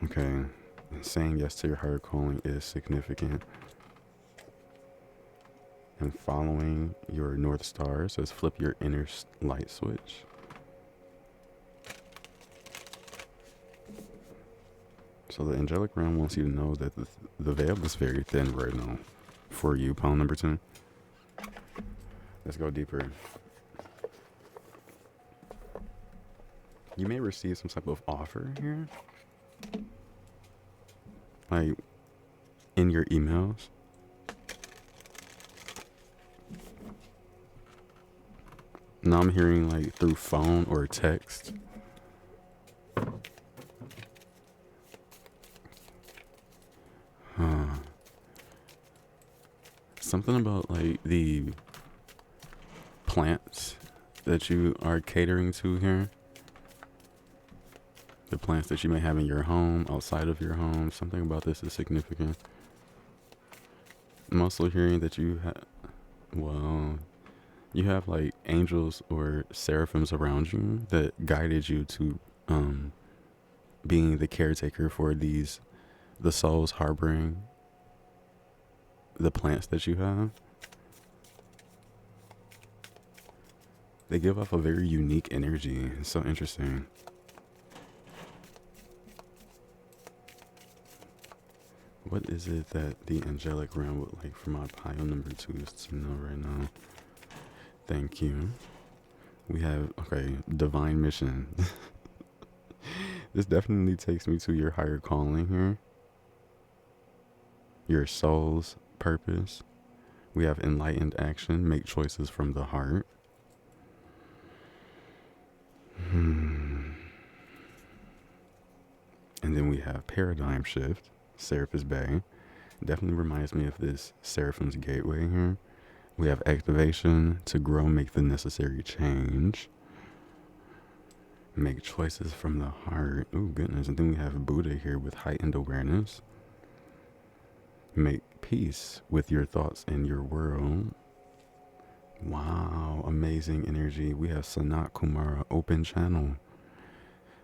Okay, saying yes to your higher calling is significant. And following your North Star says flip your inner light switch. So the angelic realm wants you to know that the veil is very thin right now for you, pile number 10. Let's go deeper. You may receive some type of offer here. Like in your emails. Now I'm hearing like through phone or text. Huh. Something about like the plants that you are catering to here. The plants that you may have in your home, outside of your home. Something about this is significant. I'm also hearing that you have, well, you have like angels or seraphims around you that guided you to being the caretaker for the souls harboring the plants that you have. They give off a very unique energy. It's so interesting. What is it that the angelic realm would like for my pile number 2s to know right now? Thank you. We have, okay, divine mission. This definitely takes me to your higher calling here. Your soul's purpose. We have enlightened action. Make choices from the heart. And then we have paradigm shift. Seraph's Bay. Definitely reminds me of this Seraphim's Gateway here. We have activation to grow, make the necessary change. Make choices from the heart. Oh, goodness. And then we have Buddha here with heightened awareness. Make peace with your thoughts and your world. Wow. Amazing energy. We have Sanat Kumara, open channel.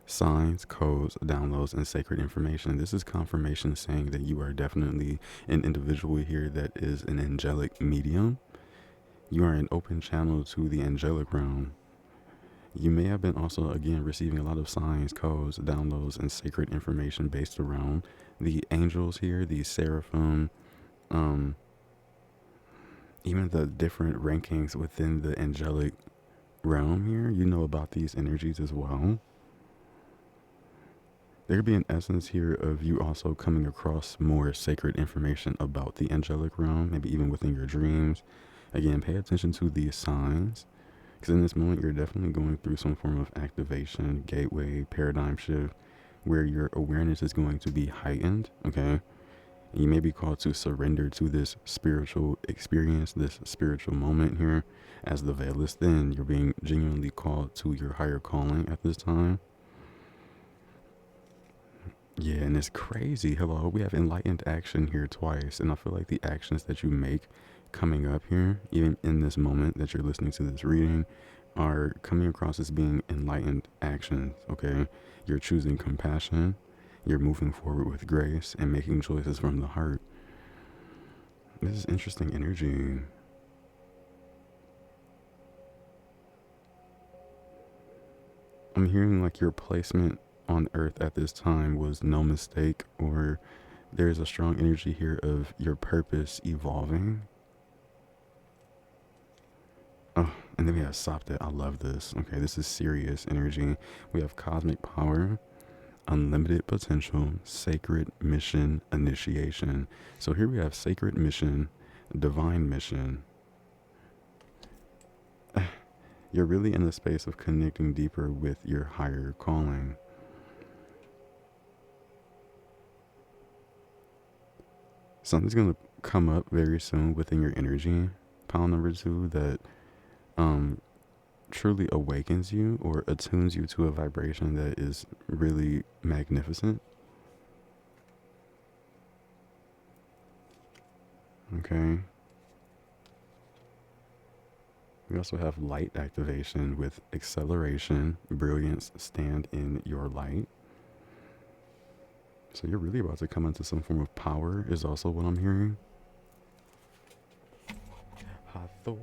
Signs, codes, downloads, and sacred information. This is confirmation saying that you are definitely an individual here that is an angelic medium. You are an open channel to the angelic realm. You may have been also, again, receiving a lot of signs, codes, downloads, and sacred information based around the angels here, the seraphim, even the different rankings within the angelic realm here. You know about these energies as well. There could be an essence here of you also coming across more sacred information about the angelic realm, maybe even within your dreams. Again, pay attention to these signs, because in this moment, you're definitely going through some form of activation, gateway, paradigm shift, where your awareness is going to be heightened, okay? You may be called to surrender to this spiritual experience, this spiritual moment here. As the veil is thin, you're being genuinely called to your higher calling at this time. Yeah, and it's crazy. Hello, we have enlightened action here twice, and I feel like the actions that you make coming up here, even in this moment that you're listening to this reading, are coming across as being enlightened actions, okay? You're choosing compassion, you're moving forward with grace, and making choices from the heart. This is interesting energy. I'm hearing like your placement on earth at this time was no mistake, or there's a strong energy here of your purpose evolving. Oh, and then we have Sapta. I love this. Okay, this is serious energy. We have cosmic power, unlimited potential, sacred mission, initiation. So here we have sacred mission, divine mission. You're really in the space of connecting deeper with your higher calling. Something's going to come up very soon within your energy, pile number 2, that truly awakens you or attunes you to a vibration that is really magnificent. Okay. We also have light activation with acceleration, brilliance, stand in your light. So you're really about to come into some form of power is also what I'm hearing. Hathor.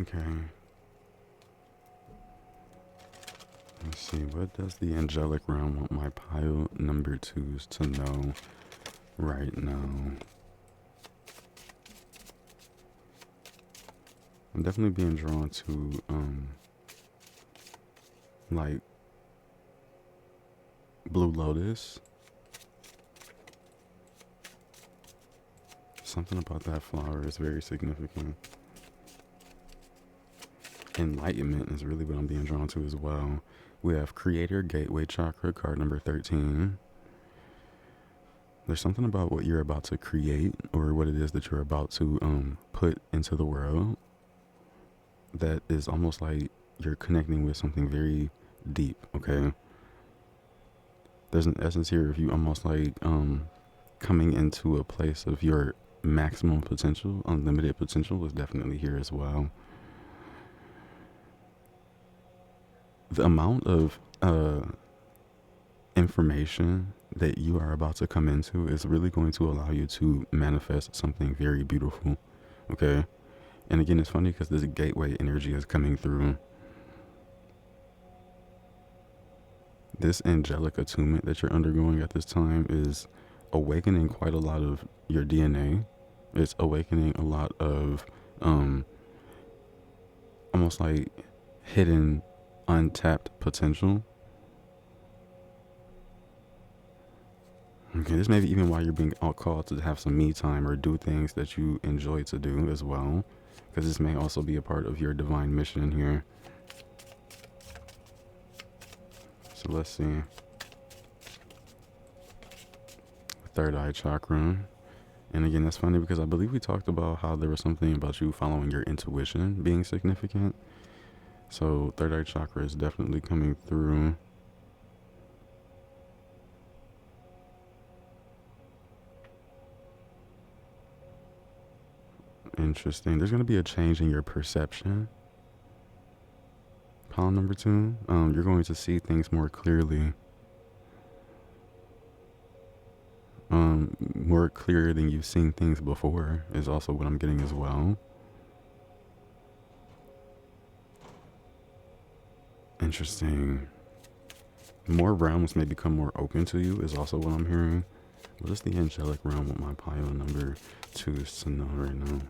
Okay. Let's see. What does the angelic realm want my pile number 2s to know right now? I'm definitely being drawn to like Blue Lotus, Something about that flower is very significant. Enlightenment is really what I'm being drawn to as well. We have Creator Gateway Chakra, card number 13. There's something about what you're about to create or what it is that you're about to put into the world that is almost like you're connecting with something very deep, okay? There's an essence here of you almost like coming into a place of your maximum potential. Unlimited potential is definitely here as well. The amount of information that you are about to come into is really going to allow you to manifest something very beautiful, okay? And again, it's funny because this gateway energy is coming through. This angelic attunement that you're undergoing at this time is awakening quite a lot of your DNA. It's awakening a lot of almost like hidden, untapped potential. Okay, this may be even why you're being called to have some me time or do things that you enjoy to do as well, because this may also be a part of your divine mission here. So let's see. Third eye chakra. And again, that's funny because I believe we talked about how there was something about you following your intuition being significant. So third eye chakra is definitely coming through. Interesting. There's going to be a change in your perception. Pile number 2. You're going to see things more clearly. More clear than you've seen things before is also what I'm getting as well. Interesting. More realms may become more open to you is also what I'm hearing. What is the angelic realm with my pile number 2 is to know right now?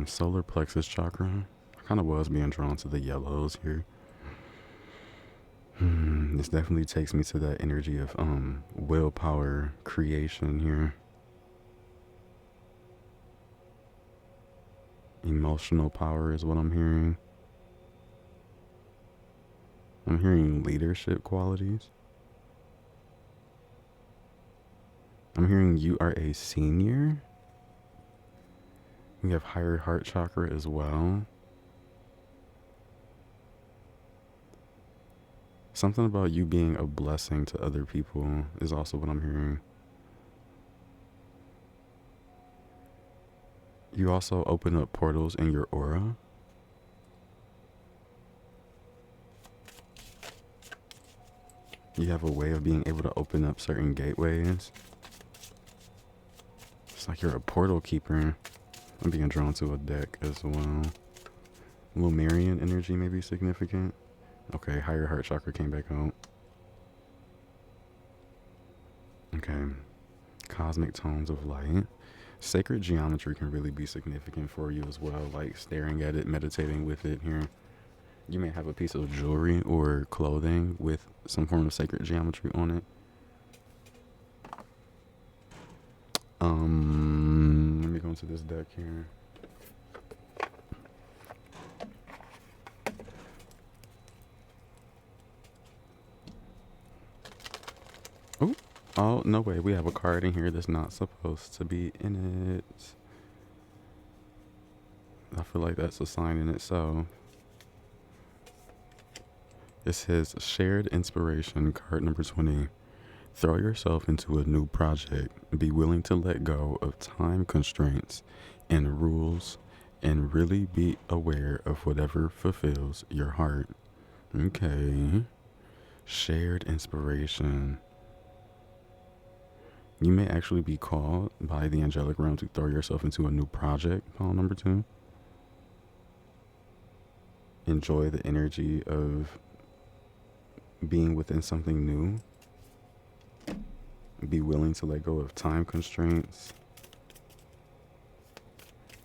Solar plexus chakra. I kind of was being drawn to the yellows here. This definitely takes me to that energy of willpower creation here. Emotional power is what I'm hearing. I'm hearing leadership qualities. I'm hearing you are a senior. We have higher heart chakra as well. Something about you being a blessing to other people is also what I'm hearing. You also open up portals in your aura. You have a way of being able to open up certain gateways. It's like you're a portal keeper. I'm being drawn to a deck as well. Lumerian energy may be significant. Okay, higher heart chakra came back out. Okay. Cosmic tones of light. Sacred geometry can really be significant for you as well, like staring at it, meditating with it here. You may have a piece of jewelry or clothing with some form of sacred geometry on it. Let me go into this deck here. Oh, no way. We have a card in here that's not supposed to be in it. I feel like that's a sign in itself. It says shared inspiration, card number 20. Throw yourself into a new project. Be willing to let go of time constraints and rules and really be aware of whatever fulfills your heart. Okay. Shared inspiration. You may actually be called by the angelic realm to throw yourself into a new project, pile number 2. Enjoy the energy of being within something new. Be willing to let go of time constraints.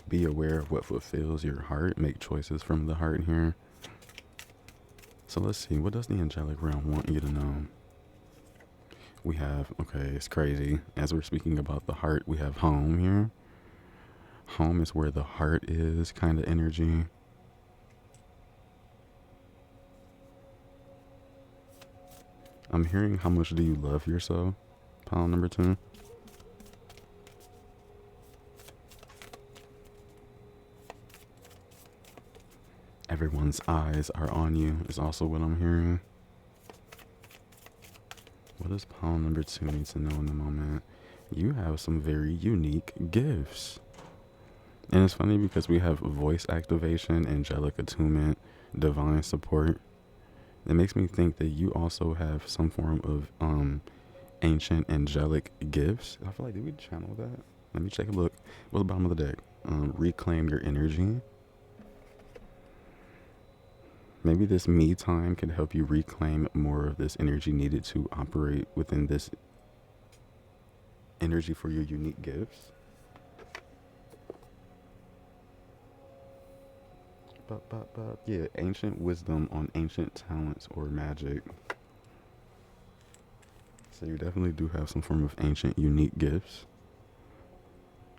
Be aware of what fulfills your heart. Make choices from the heart here. So let's see. What does the angelic realm want you to know? We have, okay, it's crazy. As we're speaking about the heart, we have home here. Home is where the heart is, kind of energy. I'm hearing how much do you love yourself? Pile number 2. Everyone's eyes are on you is also what I'm hearing. What does pile number 2 need to know in the moment? You have some very unique gifts. And it's funny because we have voice activation, angelic attunement, divine support. It makes me think that you also have some form of ancient angelic gifts. I feel like, did we channel that? Let me take a look. What's the bottom of the deck? Reclaim your energy. Maybe this me time can help you reclaim more of this energy needed to operate within this energy for your unique gifts. Yeah, ancient wisdom on ancient talents or magic. So you definitely do have some form of ancient unique gifts.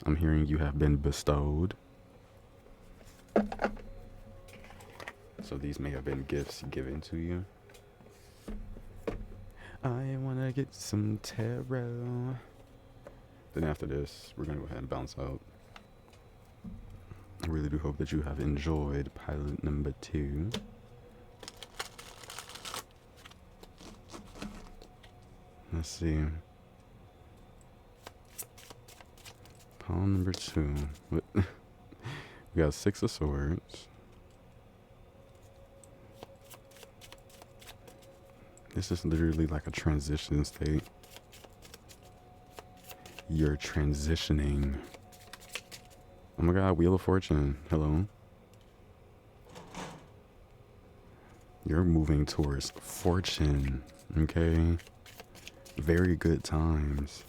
I'm hearing you have been bestowed. So these may have been gifts given to you. I want to get some tarot. Then after this, we're going to go ahead and bounce out. I really do hope that you have enjoyed pilot number 2. Let's see. Pile number 2. We got 6 of Swords. This is literally like a transition state. You're transitioning. Oh my god, Wheel of Fortune. Hello. You're moving towards fortune. Okay. Very good times.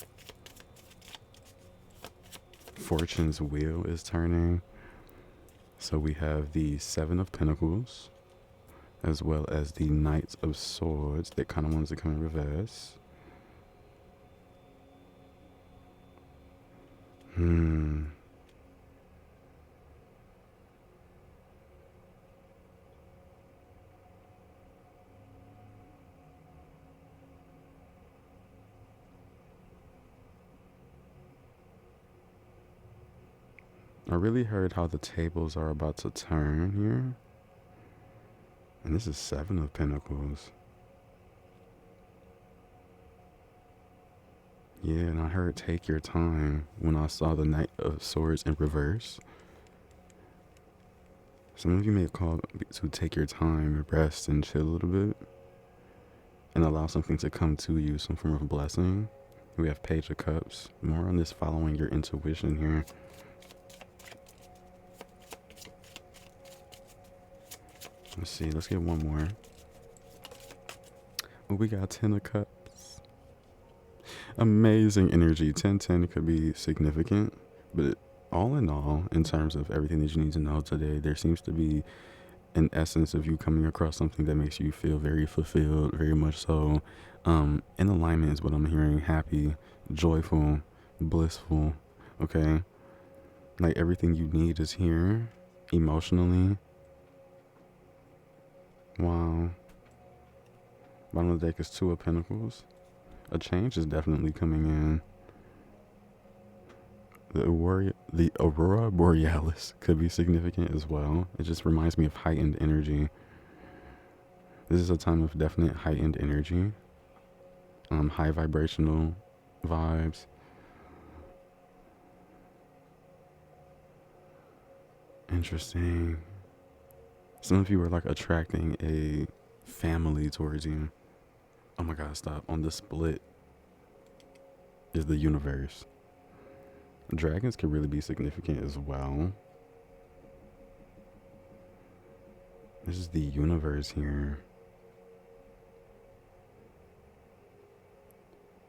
Fortune's wheel is turning. So we have the 7 of Pentacles, as well as the Knight of Swords that kind of wants to come in reverse. I really heard how the tables are about to turn here. And this is 7 of Pentacles. Yeah, and I heard take your time when I saw the Knight of Swords in reverse. Some of you may call to take your time, rest, and chill a little bit. And allow something to come to you, some form of blessing. We have Page of Cups. More on this following your intuition here. Let's see, let's get one more. Oh, we got 10 of Cups. Amazing energy. 10-10 could be significant, but all in all, in terms of everything that you need to know today, there seems to be an essence of you coming across something that makes you feel very fulfilled, very much so. In alignment is what I'm hearing. Happy, joyful, blissful, okay? Like everything you need is here, emotionally. Wow. Bottom of the deck is 2 of Pentacles. A change is definitely coming in. The Aurora Borealis could be significant as well. It just reminds me of heightened energy. This is a time of definite heightened energy. High vibrational vibes. Interesting. Some of you are like attracting a family towards you. Oh my god, stop. On the split is the universe. Dragons can really be significant as well. This is the universe here.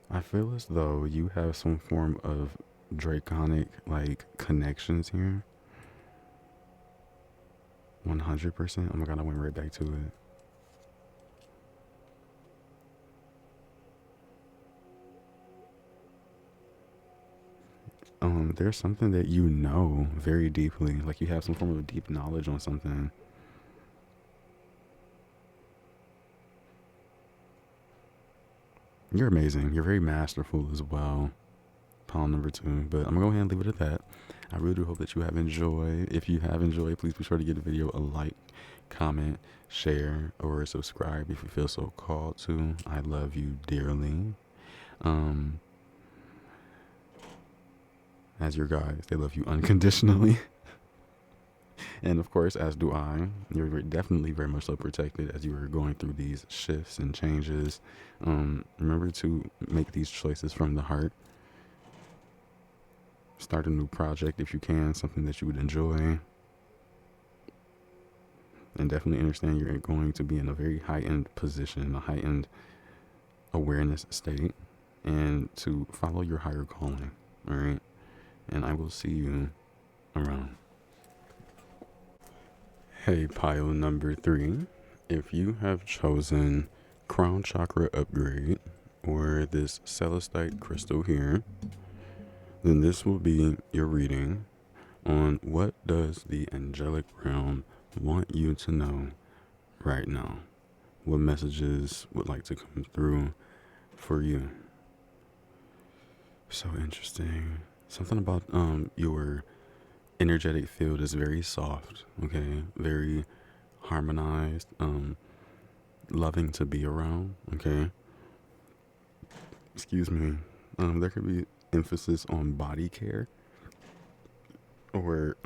I feel as though you have some form of draconic like connections here. 100%. Oh my god, I went right back to it. there's something that you know very deeply, like you have some form of deep knowledge on something. You're amazing. You're very masterful as well. Pile number 2. But I'm going to go ahead and leave it at that. I really do hope that you have enjoyed. If you have enjoyed, please be sure to give the video a like, comment, share, or subscribe if you feel so called to. I love you dearly. As your guys, they love you unconditionally. And of course, as do I. You're definitely very much so protected as you are going through these shifts and changes. Remember to make these choices from the heart. Start a new project if you can, something that you would enjoy. And definitely understand you're going to be in a very heightened position, a heightened awareness state, and to follow your higher calling. All right. And I will see you around. Hey, pile number 3. If you have chosen Crown Chakra Upgrade or this Celestite crystal here, then this will be your reading on what does the angelic realm want you to know right now. What messages would like to come through for you. So interesting. Something about your energetic field is very soft, okay? Very harmonized, loving to be around, okay? Excuse me. There could be emphasis on body care or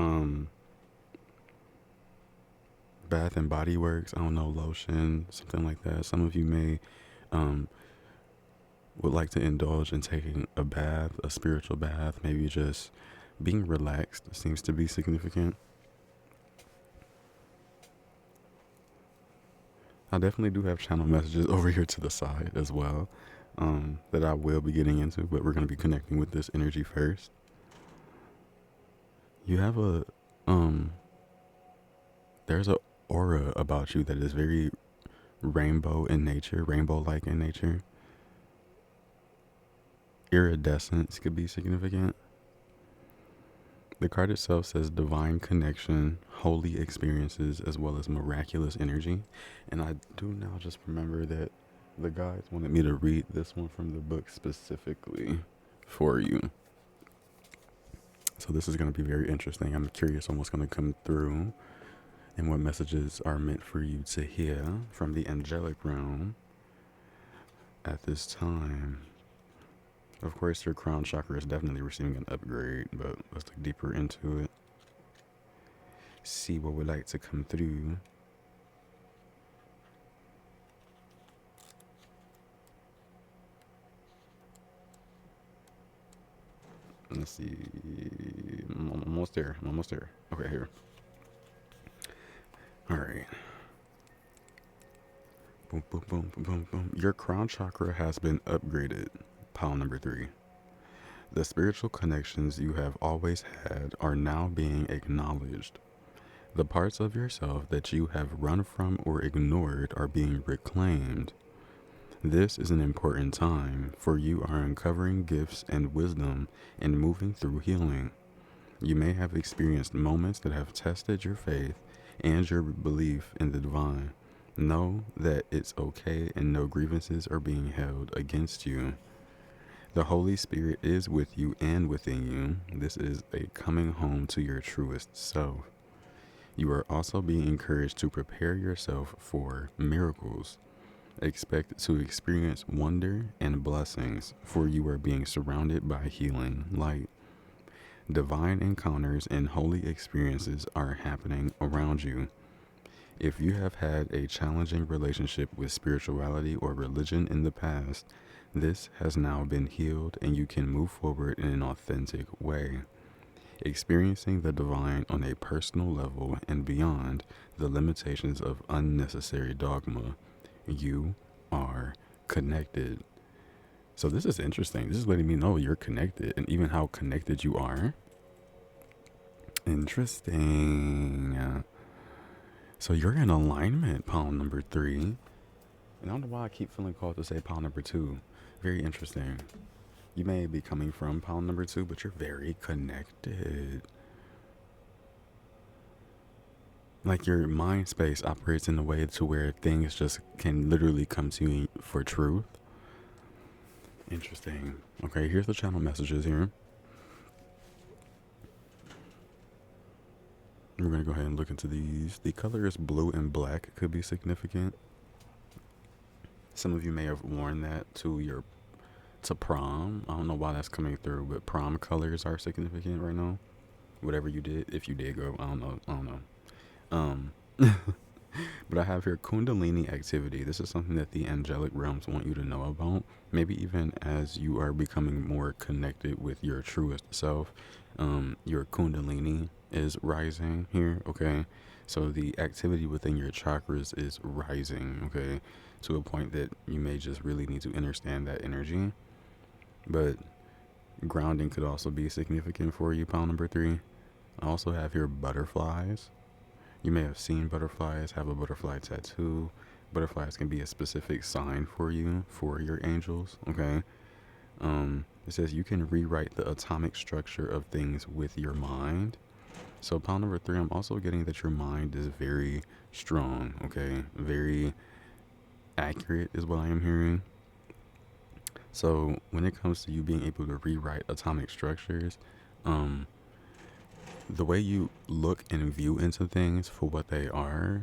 Bath and Body Works, I don't know, lotion, something like that. Some of you may would like to indulge in taking a bath, a spiritual bath, maybe just being relaxed seems to be significant. I definitely do have channel messages over here to the side as well that I will be getting into, but we're going to be connecting with this energy first. You have a, there's a aura about you that is very rainbow in nature, rainbow-like in nature. Iridescence could be significant. The card itself says divine connection, holy experiences, as well as miraculous energy. And I do now just remember that the guides wanted me to read this one from the book specifically for you. So this is going to be very interesting. I'm curious on what's going to come through and what messages are meant for you to hear from the angelic realm at this time. Of course, your crown chakra is definitely receiving an upgrade, but let's look deeper into it. See what would like to come through. Let's see. I'm almost there. Okay, here. All right. Boom, boom, boom, boom, boom, boom. Your crown chakra has been upgraded. Pile number 3. The spiritual connections you have always had are now being acknowledged. The parts of yourself that you have run from or ignored are being reclaimed. This is an important time, for you are uncovering gifts and wisdom and moving through healing. You may have experienced moments that have tested your faith and your belief in the divine. Know that it's okay and no grievances are being held against you. The Holy Spirit is with you and within you. This is a coming home to your truest self. You are also being encouraged to prepare yourself for miracles. Expect to experience wonder and blessings, for you are being surrounded by healing light. Divine encounters and holy experiences are happening around you. If you have had a challenging relationship with spirituality or religion in the past, this has now been healed and you can move forward in an authentic way. Experiencing the divine on a personal level and beyond the limitations of unnecessary dogma. You are connected. So this is interesting. This is letting me know you're connected and even how connected you are. Interesting. So you're in alignment, pile number 3. And I don't know why I keep feeling called to say pile number 2. Very interesting. You may be coming from pile number 2, but you're very connected. Like your mind space operates in a way to where things just can literally come to you for truth. Interesting. Okay, here's the channel messages here. We're going to go ahead and look into these. The color is blue and black. Could be significant. Some of you may have worn that to prom. I don't know why that's coming through, but prom colors are significant right now. Whatever you did, if you did go, I don't know. But I have here Kundalini activity. This is something that the angelic realms want you to know about. Maybe even as you are becoming more connected with your truest self, your Kundalini is rising here, okay? So the activity within your chakras is rising, okay? To a point that you may just really need to understand that energy. But grounding could also be significant for you, pile number 3. I also have here butterflies. You may have seen butterflies, have a butterfly tattoo. Butterflies can be a specific sign for you, for your angels, okay? It says you can rewrite the atomic structure of things with your mind. So pile number 3, I'm also getting that your mind is very strong, okay? Very accurate is what I am hearing. So when it comes to you being able to rewrite atomic structures, the way you look and view into things for what they are,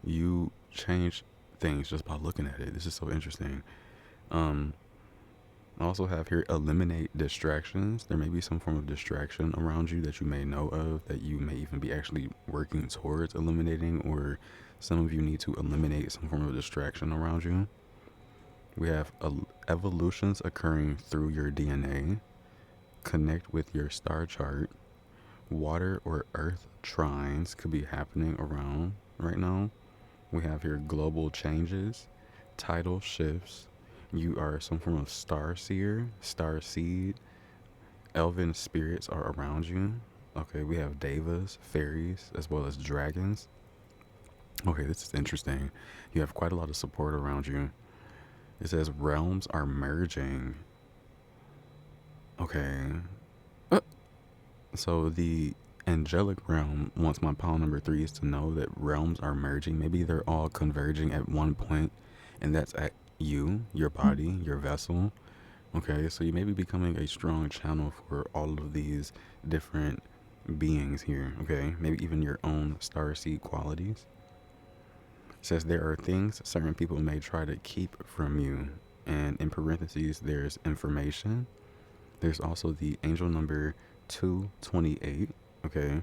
you change things just by looking at it. This is so interesting. I also have here eliminate distractions. There may be some form of distraction around you that you may know of, that you may even be actually working towards eliminating, or some of you need to eliminate some form of distraction around you. We have evolutions occurring through your DNA. Connect with your star chart. Water or earth trines could be happening around right now. We have here global changes, tidal shifts. You are some form of star seer, star seed. Elven spirits are around you. Okay, we have devas, fairies, as well as dragons. Okay, this is interesting. You have quite a lot of support around you. It says realms are merging. Okay. So the angelic realm wants my pile number 3 is to know that realms are merging. Maybe they're all converging at one point, and that's at you, your body, your vessel. Okay, so you may be becoming a strong channel for all of these different beings here. Okay, maybe even your own starseed qualities. It says there are things certain people may try to keep from you, and in parentheses there's information. There's also the angel number 228. Okay,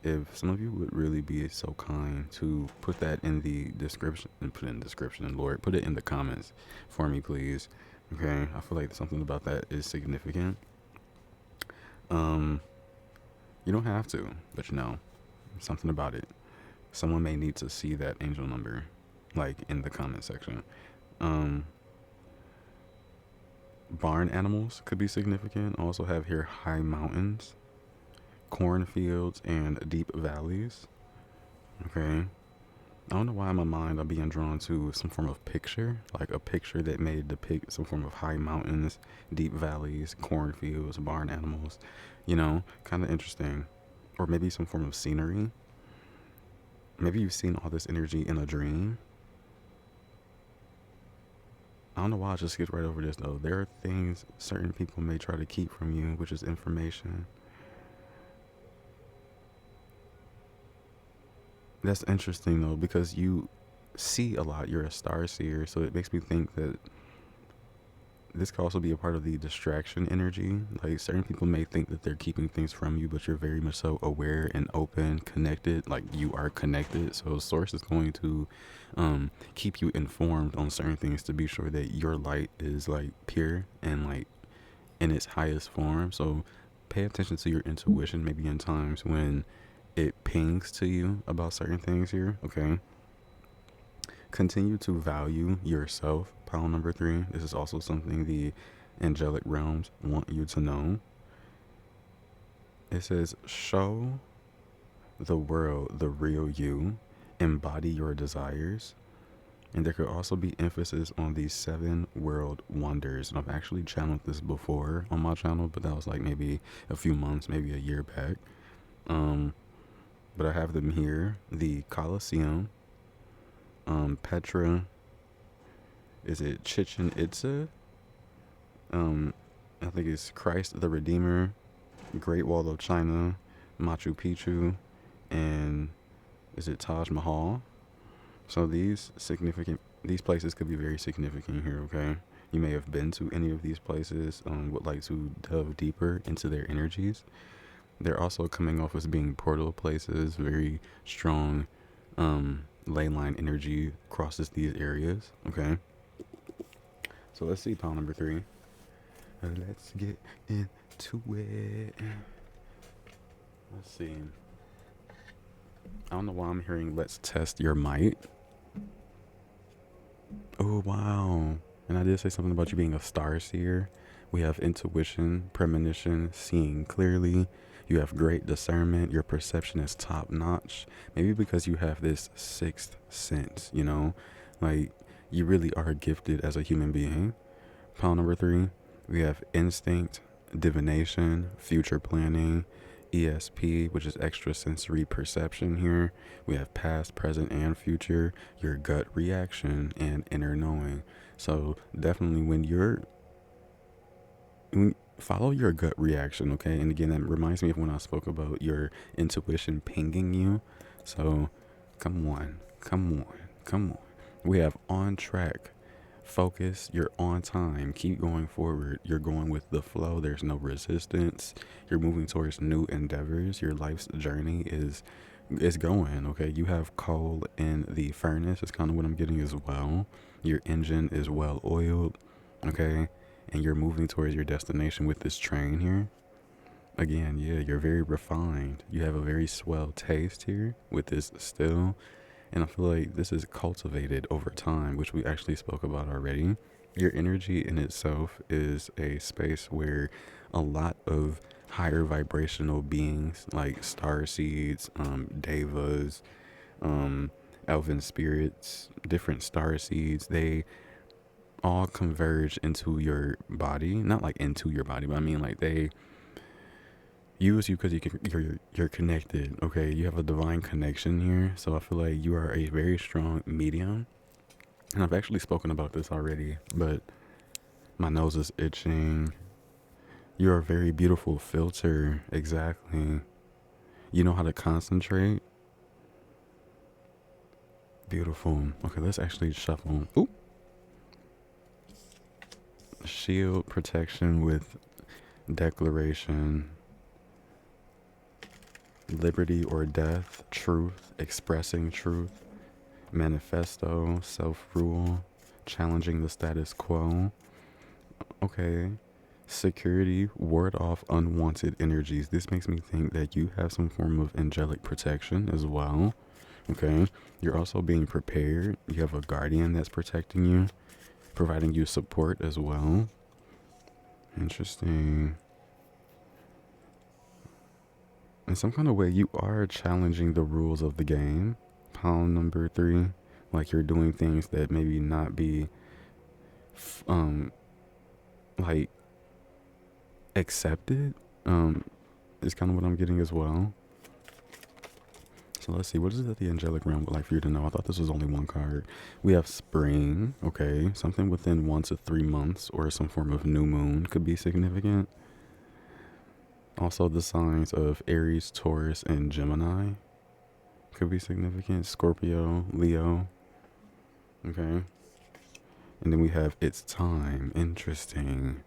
if some of you would really be so kind to put that in the description, Lord, put it in the comments for me, please. Okay, I feel like something about that is significant. You don't have to, but you know, something about it. Someone may need to see that angel number, like in the comment section. Barn animals could be significant. Also have here high mountains, cornfields, and deep valleys. Okay. I don't know why in my mind I'm being drawn to some form of picture, like a picture that may depict some form of high mountains, deep valleys, cornfields, barn animals, you know, kind of interesting. Or maybe some form of scenery. Maybe you've seen all this energy in a dream. I don't know why I just skipped right over this though. There are things certain people may try to keep from you, which is information. That's interesting though, because you see a lot. You're a star seer, so it makes me think that this could also be a part of the distraction energy. Like certain people may think that they're keeping things from you, but you're very much so aware and open, connected. Like you are connected, so source is going to keep you informed on certain things to be sure that your light is like pure and like in its highest form. So pay attention to your intuition, maybe in times when it pings to you about certain things here. Okay, continue to value yourself, pile number 3. This is also something the angelic realms want you to know. It says show the world the real you, embody your desires. And there could also be emphasis on the 7 world wonders. And I've actually channeled this before on my channel, but that was like maybe a few months, maybe a year back. But I have them here. The Colosseum, Petra, is it Chichen Itza? I think it's Christ the Redeemer, Great Wall of China, Machu Picchu, and is it Taj Mahal? So these places could be very significant here, okay? You may have been to any of these places, would like to delve deeper into their energies. They're also coming off as being portal places, very strong ley line energy crosses these areas, okay? So let's see pile number 3. Let's get into it. Let's see. I don't know why I'm hearing let's test your might. Oh, wow. And I did say something about you being a star seer. We have intuition, premonition, seeing clearly. You have great discernment. Your perception is top notch. Maybe because you have this 6th sense, you know? Like, you really are gifted as a human being. Pile number 3, we have instinct, divination, future planning, ESP, which is extrasensory perception here. We have past, present, and future, your gut reaction, and inner knowing. So definitely when follow your gut reaction, okay? And again, that reminds me of when I spoke about your intuition pinging you. So come on. We have on track. Focus, you're on time, keep going forward, you're going with the flow, there's no resistance, you're moving towards new endeavors, your life's journey is going, okay? You have coal in the furnace, is kind of what I'm getting as well. Your engine is well oiled, okay? And you're moving towards your destination with this train here. Again, yeah, you're very refined, you have a very swell taste here with this still. And I feel like this is cultivated over time, which we actually spoke about already. Your energy in itself is a space where a lot of higher vibrational beings like star seeds, devas, elven spirits, different star seeds, they all converge into your body. Not like into your body, but I mean like they use you because you're connected, okay? You have a divine connection here. So I feel like you are a very strong medium. And I've actually spoken about this already, but my nose is itching. You're a very beautiful filter. Exactly. You know how to concentrate. Beautiful. Okay, let's actually shuffle. Ooh. Shield protection with declaration. Liberty or death, truth, expressing truth, manifesto, self-rule, challenging the status quo. Okay. Security, ward off unwanted energies. This makes me think that you have some form of angelic protection as well. Okay. You're also being prepared. You have a guardian that's protecting you, providing you support as well. Interesting. In some kind of way, you are challenging the rules of the game. Pile number 3, like you're doing things that maybe not be, like accepted. Is kind of what I'm getting as well. So let's see, what is it that the angelic realm would like for you to know? I thought this was only one card. We have spring, okay, something within 1 to 3 months or some form of new moon could be significant. Also, the signs of Aries, Taurus, and Gemini could be significant. Scorpio, Leo. Okay. And then we have it's time. Interesting.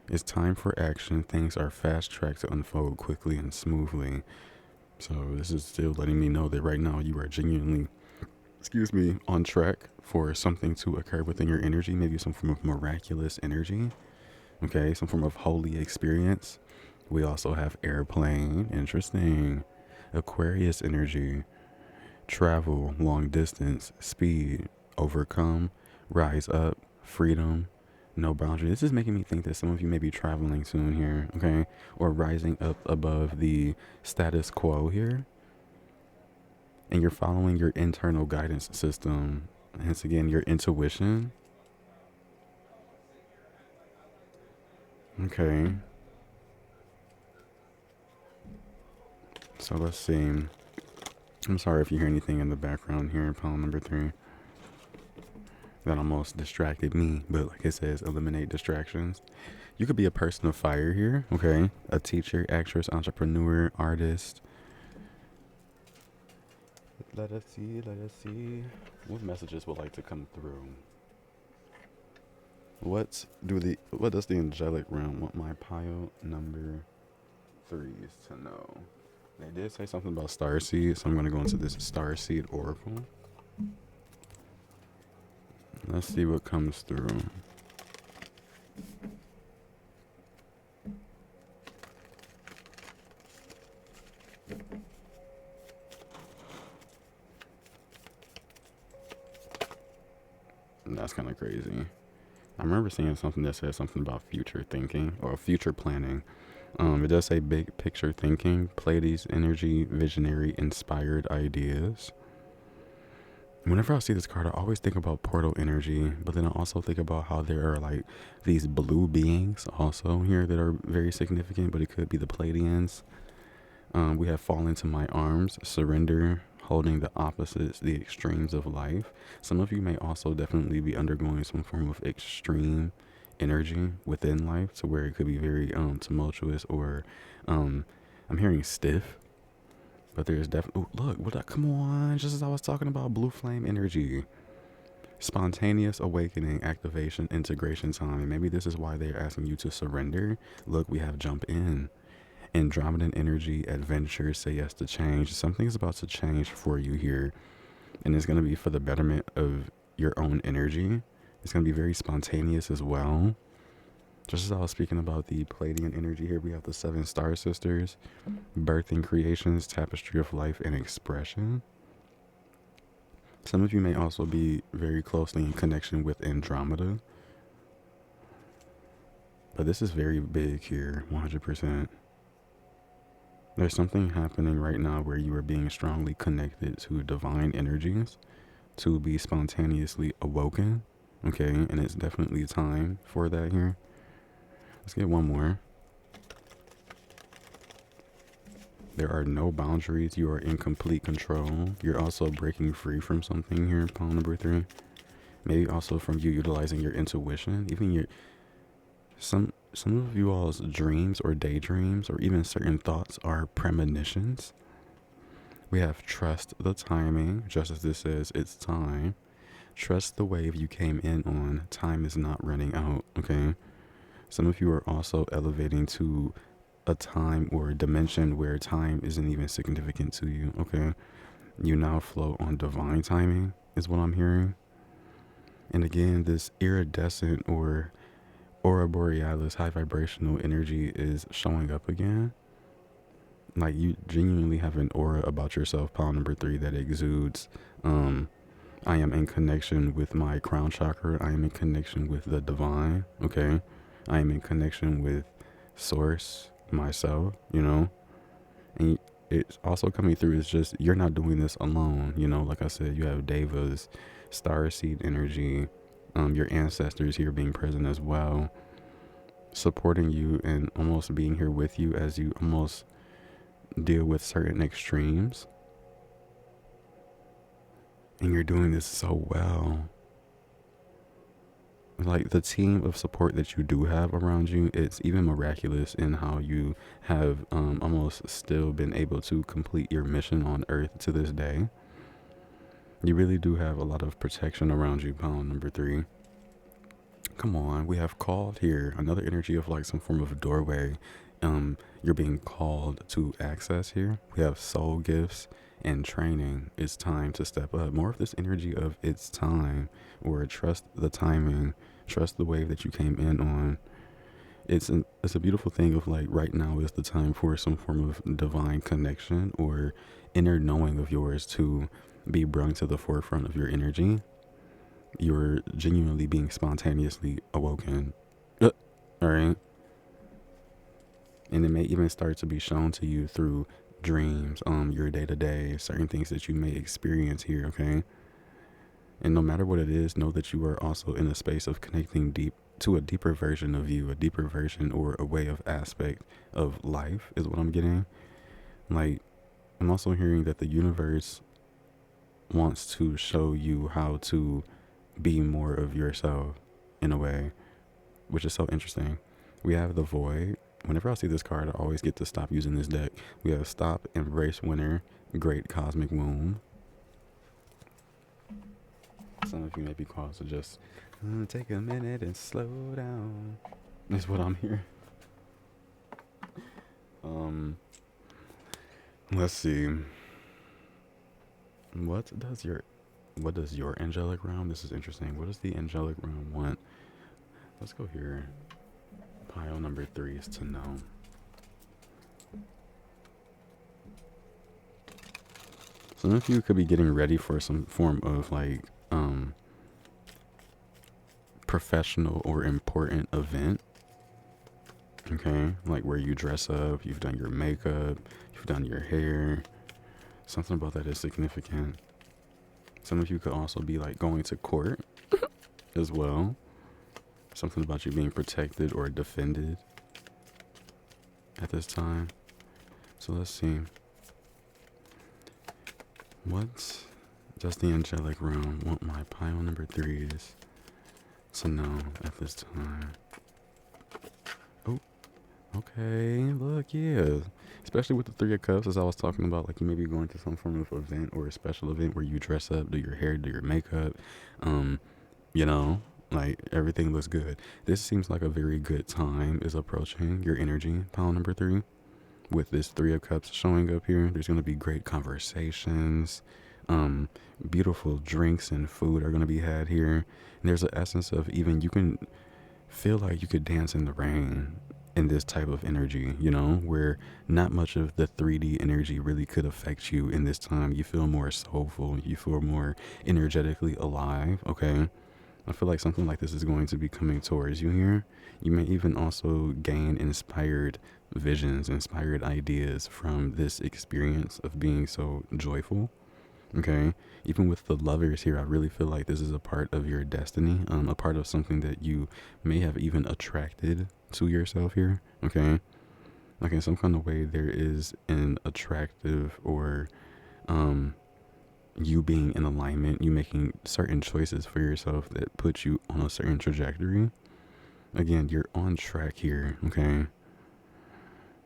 It's time for action. Things are fast-tracked to unfold quickly and smoothly. So this is still letting me know that right now you are genuinely, on track for something to occur within your energy. Maybe some form of miraculous energy. Okay, some form of holy experience. We also have airplane, interesting. Aquarius energy, travel, long distance, speed, overcome, rise up, freedom, no boundary. This is making me think that some of you may be traveling soon here, okay? Or rising up above the status quo here. And you're following your internal guidance system. Hence again, your intuition. Okay. So let's see. I'm sorry if you hear anything in the background here in pile number 3. That almost distracted me. But like it says, eliminate distractions. You could be a person of fire here. Okay. A teacher, actress, entrepreneur, artist. Let us see. Let us see. What messages would like to come through? What does the angelic realm want my pile number 3s to know? They did say something about starseed, so I'm going to go into this starseed oracle. Let's see what comes through. That's kind of crazy. I remember seeing something that said something about future thinking or future planning. It does say big picture thinking, Pleiades energy, visionary, inspired ideas. Whenever I see this card, I always think about portal energy, but then I also think about how there are like these blue beings also here that are very significant, but it could be the Pleiadians. We have fall into my arms, surrender, holding the opposites, the extremes of life. Some of you may also definitely be undergoing some form of extreme energy within life to where it could be very tumultuous or I'm hearing stiff. But there's definitely, look, come on, just as I was talking about blue flame energy. Spontaneous awakening, activation, integration time. Maybe this is why they're asking you to surrender. Look, we have jump in. Andromedan energy, adventure, say yes to change. Something's about to change for you here. And it's going to be for the betterment of your own energy. It's going to be very spontaneous as well. Just as I was speaking about the Palladian energy here, we have the 7 star sisters, birthing creations, tapestry of life and expression. Some of you may also be very closely in connection with Andromeda. But this is very big here, 100%. There's something happening right now where you are being strongly connected to divine energies to be spontaneously awoken. Okay, and it's definitely time for that here. Let's get one more. There are no boundaries. You are in complete control. You're also breaking free from something here, pile number 3. Maybe also from you utilizing your intuition. Even your some of you all's dreams or daydreams or even certain thoughts are premonitions. We have trust the timing, just as this says, it's time. Trust the wave you came in on. Time is not running out, okay? Some of you are also elevating to a time or a dimension where time isn't even significant to you, okay? You now flow on divine timing, is what I'm hearing. And again, this iridescent or aura borealis high vibrational energy is showing up again. Like you genuinely have an aura about yourself, pile number 3, that exudes, I am in connection with my crown chakra. I am in connection with the divine, okay? I am in connection with source, myself, you know? And it's also coming through is just, you're not doing this alone, you know? Like I said, you have Deva's starseed energy, your ancestors here being present as well, supporting you and almost being here with you as you almost deal with certain extremes. And you're doing this so well. Like the team of support that you do have around you, it's even miraculous in how you have almost still been able to complete your mission on Earth to this day. You really do have a lot of protection around you, pile number 3. Come on, we have called here. Another energy of like some form of doorway. You're being called to access here. We have soul gifts and training. It's time to step up. More of this energy of it's time, or trust the timing, trust the wave that you came in on. It's a beautiful thing of like right now is the time for some form of divine connection or inner knowing of yours to be brought to the forefront of your energy. You're genuinely being spontaneously awoken. All right. And it may even start to be shown to you through dreams, your day-to-day, certain things that you may experience here, okay? And no matter what it is, know that you are also in a space of connecting deep to a deeper version of you, a deeper version or a way of aspect of life is what I'm getting. Like, I'm also hearing that the universe wants to show you how to be more of yourself in a way, which is so interesting. We have the void. Whenever I see this card, I always get to stop using this deck. We have stop, embrace winter, great cosmic womb. Some of you may be called to just take a minute and slow down. That's what I'm hearing. Let's see. What does your angelic realm? This is interesting. What does the angelic realm want? Let's go here. Pile number 3 is to know. Some of you could be getting ready for some form of like professional or important event. Okay, like where you dress up, you've done your makeup, you've done your hair. Something about that is significant. Some of you could also be like going to court as well. Something about you being protected or defended at this time. So let's see. What does the angelic realm want my pile number 3s to know at this time? Oh, okay. Look, yeah. Especially with the 3 of Cups, as I was talking about, like you may be going to some form of event or a special event where you dress up, do your hair, do your makeup. You know, like everything looks good. This seems like a very good time is approaching your energy, pile number 3. With this 3 of Cups showing up here, there's going to be great conversations. Beautiful drinks and food are going to be had here. And there's an essence of even you can feel like you could dance in the rain in this type of energy, you know, where not much of the 3D energy really could affect you in this time. You feel more soulful. You feel more energetically alive, okay? I feel like something like this is going to be coming towards you here. You may even also gain inspired visions, inspired ideas from this experience of being so joyful. Okay. Even with the lovers here, I really feel like this is a part of your destiny, a part of something that you may have even attracted to yourself here. Okay. Like in some kind of way, there is an attractive or, you being in alignment, you making certain choices for yourself that put you on a certain trajectory. Again, you're on track here, okay?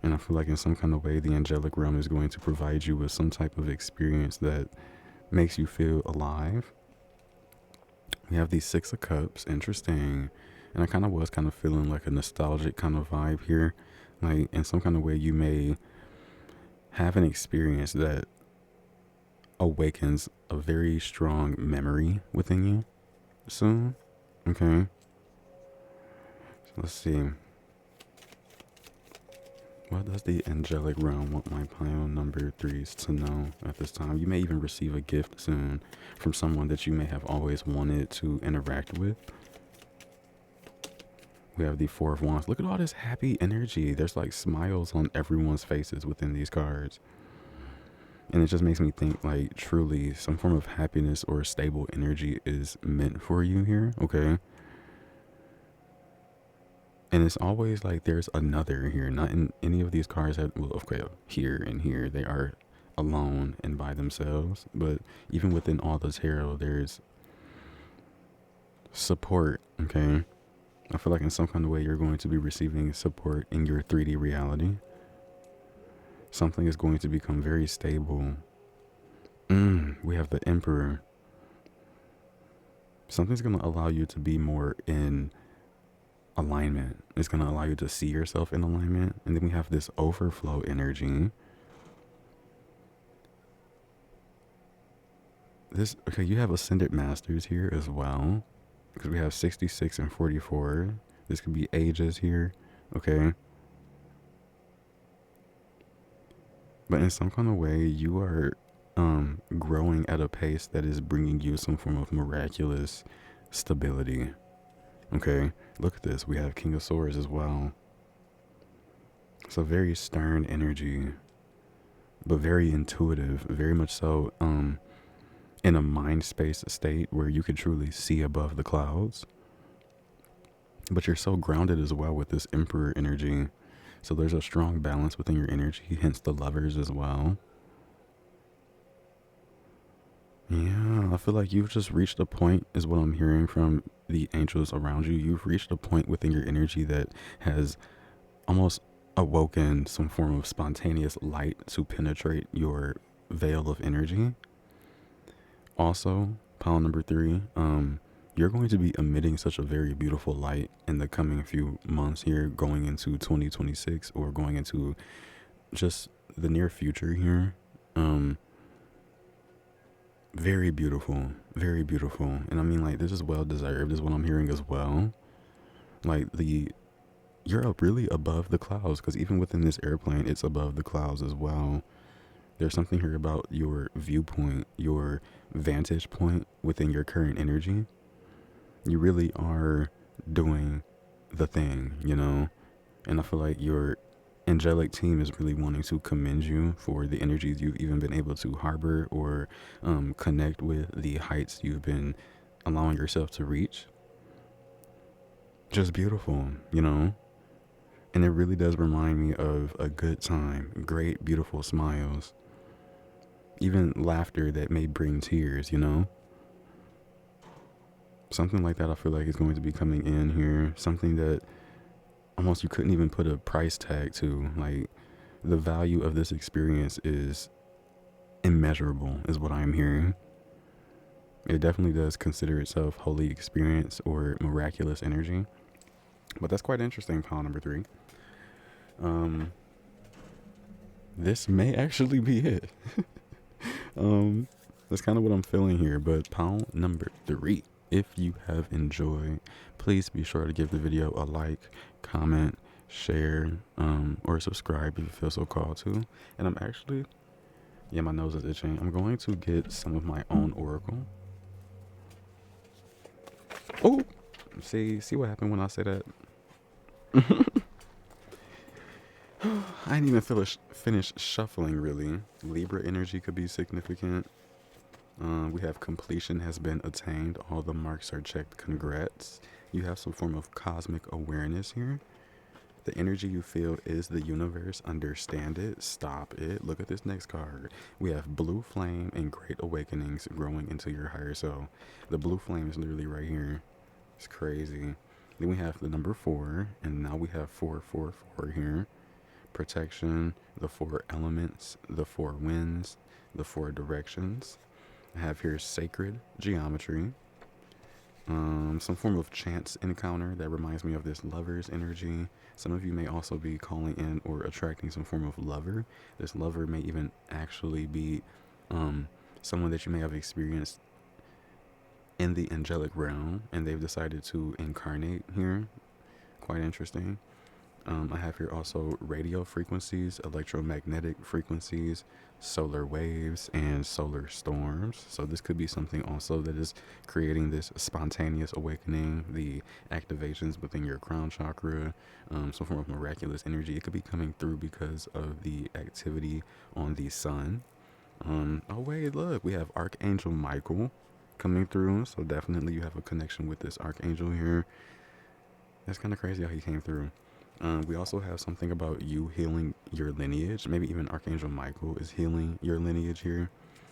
And I feel like in some kind of way, the angelic realm is going to provide you with some type of experience that makes you feel alive. We have these 6 of Cups, interesting. And I kind of was kind of feeling like a nostalgic kind of vibe here. Like in some kind of way, you may have an experience that awakens a very strong memory within you soon. Okay. So let's see. What does the angelic realm want my pile number 3s to know at this time? You may even receive a gift soon from someone that you may have always wanted to interact with. We have the 4 of Wands. Look at all this happy energy. There's like smiles on everyone's faces within these cards. And it just makes me think like truly some form of happiness or stable energy is meant for you here, okay? And it's always like there's another here. Not in any of these cards have, well, okay, here and here, they are alone and by themselves. But even within all the tarot, there's support, okay? I feel like in some kind of way you're going to be receiving support in your 3D reality. Something is going to become very stable. We have the Emperor. Something's going to allow you to be more in alignment. It's going to allow you to see yourself in alignment. And then we have this overflow energy. Okay, you have Ascended Masters here as well. Because we have 66 and 44. This could be ages here. Okay. But in some kind of way, you are growing at a pace that is bringing you some form of miraculous stability. Okay, look at this. We have King of Swords as well. It's a very stern energy, but very intuitive, very much so in a mind space state where you could truly see above the clouds. But you're so grounded as well with this Emperor energy. So there's a strong balance within your energy, hence the Lovers as well. Yeah, I feel like you've just reached a point, is what I'm hearing from the angels around you. You've reached a point within your energy that has almost awoken some form of spontaneous light to penetrate your veil of energy. Also, pile number 3, you're going to be emitting such a very beautiful light in the coming few months here, going into 2026 or going into just the near future here. Very beautiful, very beautiful. And I mean, like, this is well deserved, is what I'm hearing as well. Like, you're up really above the clouds, because even within this airplane, it's above the clouds as well. There's something here about your viewpoint, your vantage point within your current energy. You really are doing the thing, you know? And I feel like your angelic team is really wanting to commend you for the energies you've even been able to harbor or connect with, the heights you've been allowing yourself to reach. Just beautiful, you know? And it really does remind me of a good time, great, beautiful smiles, even laughter that may bring tears, you know? Something like that I feel like is going to be coming in here. Something that almost you couldn't even put a price tag to. Like, the value of this experience is immeasurable, is what I'm hearing. It definitely does consider itself holy experience or miraculous energy. But that's quite interesting, pile number 3. This may actually be it. That's kind of what I'm feeling here. But pile number 3. If you have enjoyed, please be sure to give the video a like, comment, share, or subscribe if you feel so called to. And I'm actually, yeah, my nose is itching. I'm going to get some of my own oracle. Oh, see what happened when I say that? I didn't even finish shuffling, really. Libra energy could be significant. We have completion has been attained. All the marks are checked. Congrats. You have some form of cosmic awareness here. The energy you feel is the universe. Understand it. Stop it. Look at this next card. We have blue flame and great awakenings growing into your higher self. The blue flame is literally right here. It's crazy. Then we have the number 4, and now we have 444 here. Protection, the 4 elements, the 4 winds, the 4 directions. I have here sacred geometry, some form of chance encounter that reminds me of this lover's energy. Some of you may also be calling in or attracting some form of lover. This lover may even actually be someone that you may have experienced in the angelic realm, and they've decided to incarnate here. Quite interesting. I have here also radio frequencies, electromagnetic frequencies, solar waves, and solar storms. So this could be something also that is creating this spontaneous awakening, the activations within your crown chakra, some form of miraculous energy. It could be coming through because of the activity on the sun. Oh wait, look, we have Archangel Michael coming through. So definitely you have a connection with this Archangel here. That's kind of crazy how he came through. We also have something about you healing your lineage. Maybe even Archangel Michael is healing your lineage here.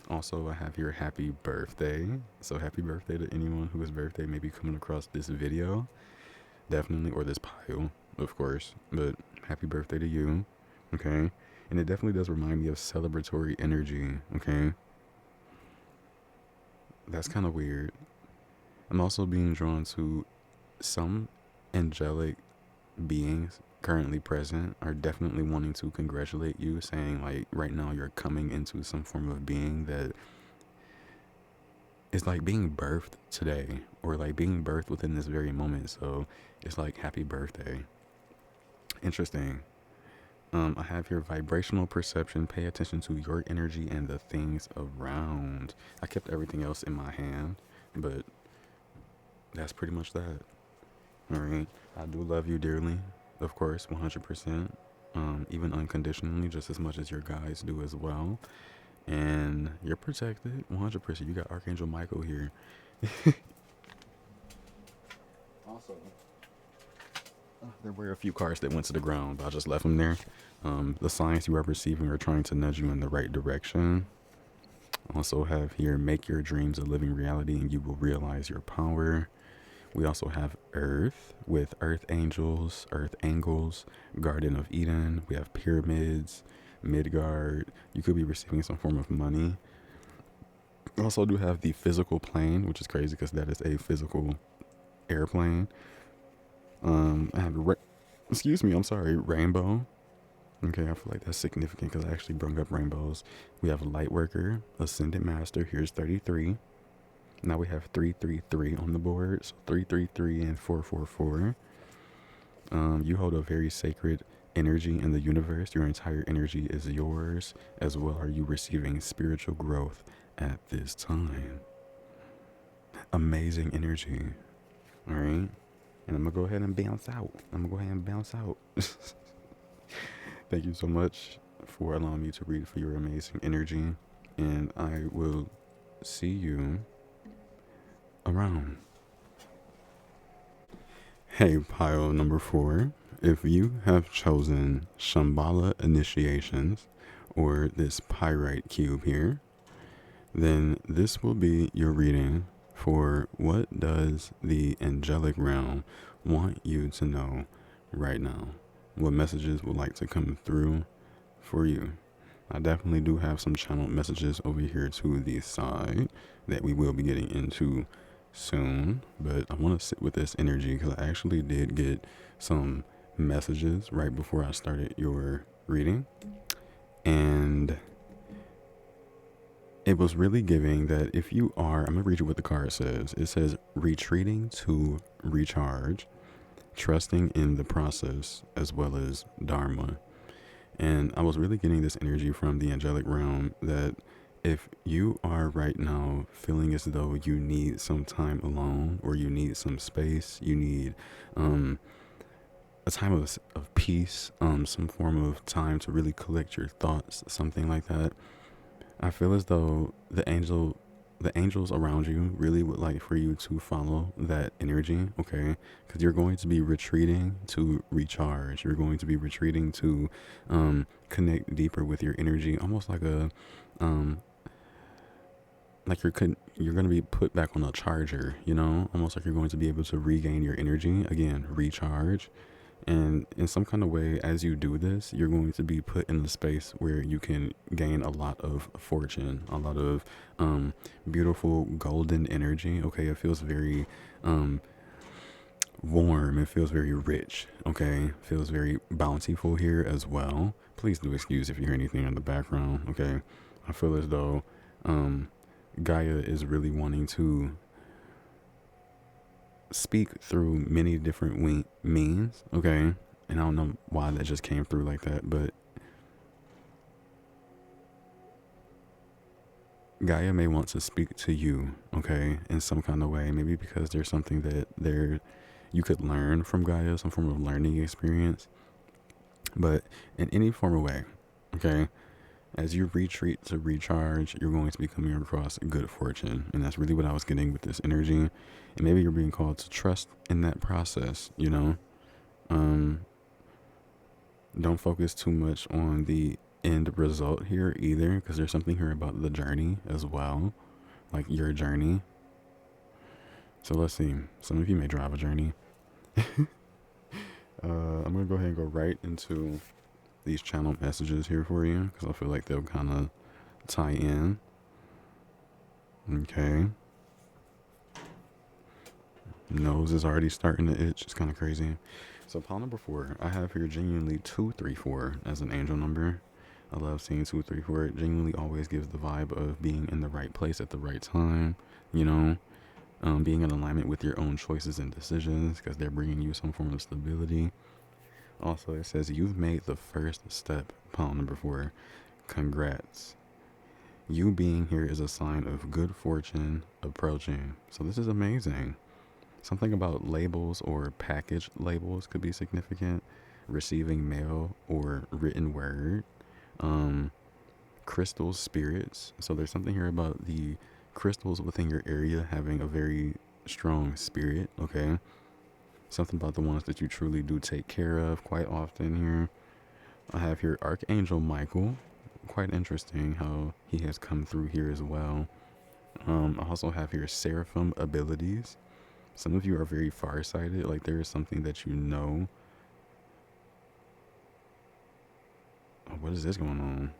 Also, I have here happy birthday. So happy birthday to anyone whose birthday may be coming across this video. Definitely, or this pile, of course. But happy birthday to you. Okay. And it definitely does remind me of celebratory energy. Okay. That's kind of weird. I'm also being drawn to some angelic beings currently present are definitely wanting to congratulate you, saying like right now you're coming into some form of being that is like being birthed today, or like being birthed within this very moment. So it's like happy birthday. Interesting. I have here vibrational perception. Pay attention to your energy and the things around. I kept everything else in my hand, but that's pretty much that. All right. I do love you dearly, of course, 100%, even unconditionally, just as much as your guides do as well. And you're protected 100%. You got Archangel Michael here. Also, there were a few cards that went to the ground, but I just left them there. The signs you are receiving are trying to nudge you in the right direction. Also have here, make your dreams a living reality and you will realize your power. We also have Earth with Earth Angels, Earth Angles, Garden of Eden. We have Pyramids, Midgard. You could be receiving some form of money. Also do have the physical plane, which is crazy because that is a physical airplane. I have, excuse me, I'm sorry, Rainbow. Okay, I feel like that's significant because I actually brought up rainbows. We have Lightworker, Ascendant Master. Here's 33. Now we have 333 on the board. So 333 and 444. You hold a very sacred energy in the universe. Your entire energy is yours. As well are you receiving spiritual growth at this time. Amazing energy. All right. And I'm going to go ahead and bounce out. Thank you so much for allowing me to read for your amazing energy. And I will see you around. Hey, pile number 4. If you have chosen Shambhala Initiations or this Pyrite cube here, then this will be your reading for what does the angelic realm want you to know right now. What messages would like to come through for you. I definitely do have some channeled messages over here to the side that we will be getting into soon, but I want to sit with this energy because I actually did get some messages right before I started your reading, and it was really giving that if you are, I'm going to read you what the card says. It says retreating to recharge, trusting in the process as well as Dharma. And I was really getting this energy from the angelic realm that if you are right now feeling as though you need some time alone or you need some space, you need a time of peace, some form of time to really collect your thoughts, something like that. I feel as though the angels around you really would like for you to follow that energy, okay? Because you're going to be retreating to recharge. You're going to be retreating to connect deeper with your energy, almost like a like you're going to be put back on a charger, you know, almost like you're going to be able to regain your energy again, recharge. And in some kind of way, as you do this, you're going to be put in a space where you can gain a lot of fortune, a lot of beautiful golden energy. Okay, it feels very warm. It feels very rich. Okay, it feels very bountiful here as well. Please do excuse if you hear anything in the background. Okay, I feel as though Gaia is really wanting to speak through many different means, okay? And I don't know why that just came through like that, but Gaia may want to speak to you, okay, in some kind of way. Maybe because there's something that you could learn from Gaia, some form of learning experience. But in any form of way, okay, as you retreat to recharge, you're going to be coming across good fortune. And that's really what I was getting with this energy. And maybe you're being called to trust in that process, you know? Don't focus too much on the end result here either, because there's something here about the journey as well, like your journey. So let's see. Some of you may drive a journey. I'm going to go ahead and go right into these channel messages here for you because I feel like they'll kind of tie in. Okay. Nose is already starting to itch. It's kind of crazy. So pile number 4, I have here genuinely 234 as an angel number. I love seeing 234. It genuinely always gives the vibe of being in the right place at the right time, you know, being in alignment with your own choices and decisions because they're bringing you some form of stability. Also, it says you've made the first step, pile number 4. Congrats. You being here is a sign of good fortune approaching. So this is amazing. Something about labels or package labels could be significant. Receiving mail or written word. crystal spirits. So there's something here about the crystals within your area having a very strong spirit, okay? Something about the ones that you truly do take care of quite often here. I have here Archangel Michael. Quite interesting how he has come through here as well. I also have here Seraphim abilities. Some of you are very farsighted, like there is something that you know. Oh, what is this going on?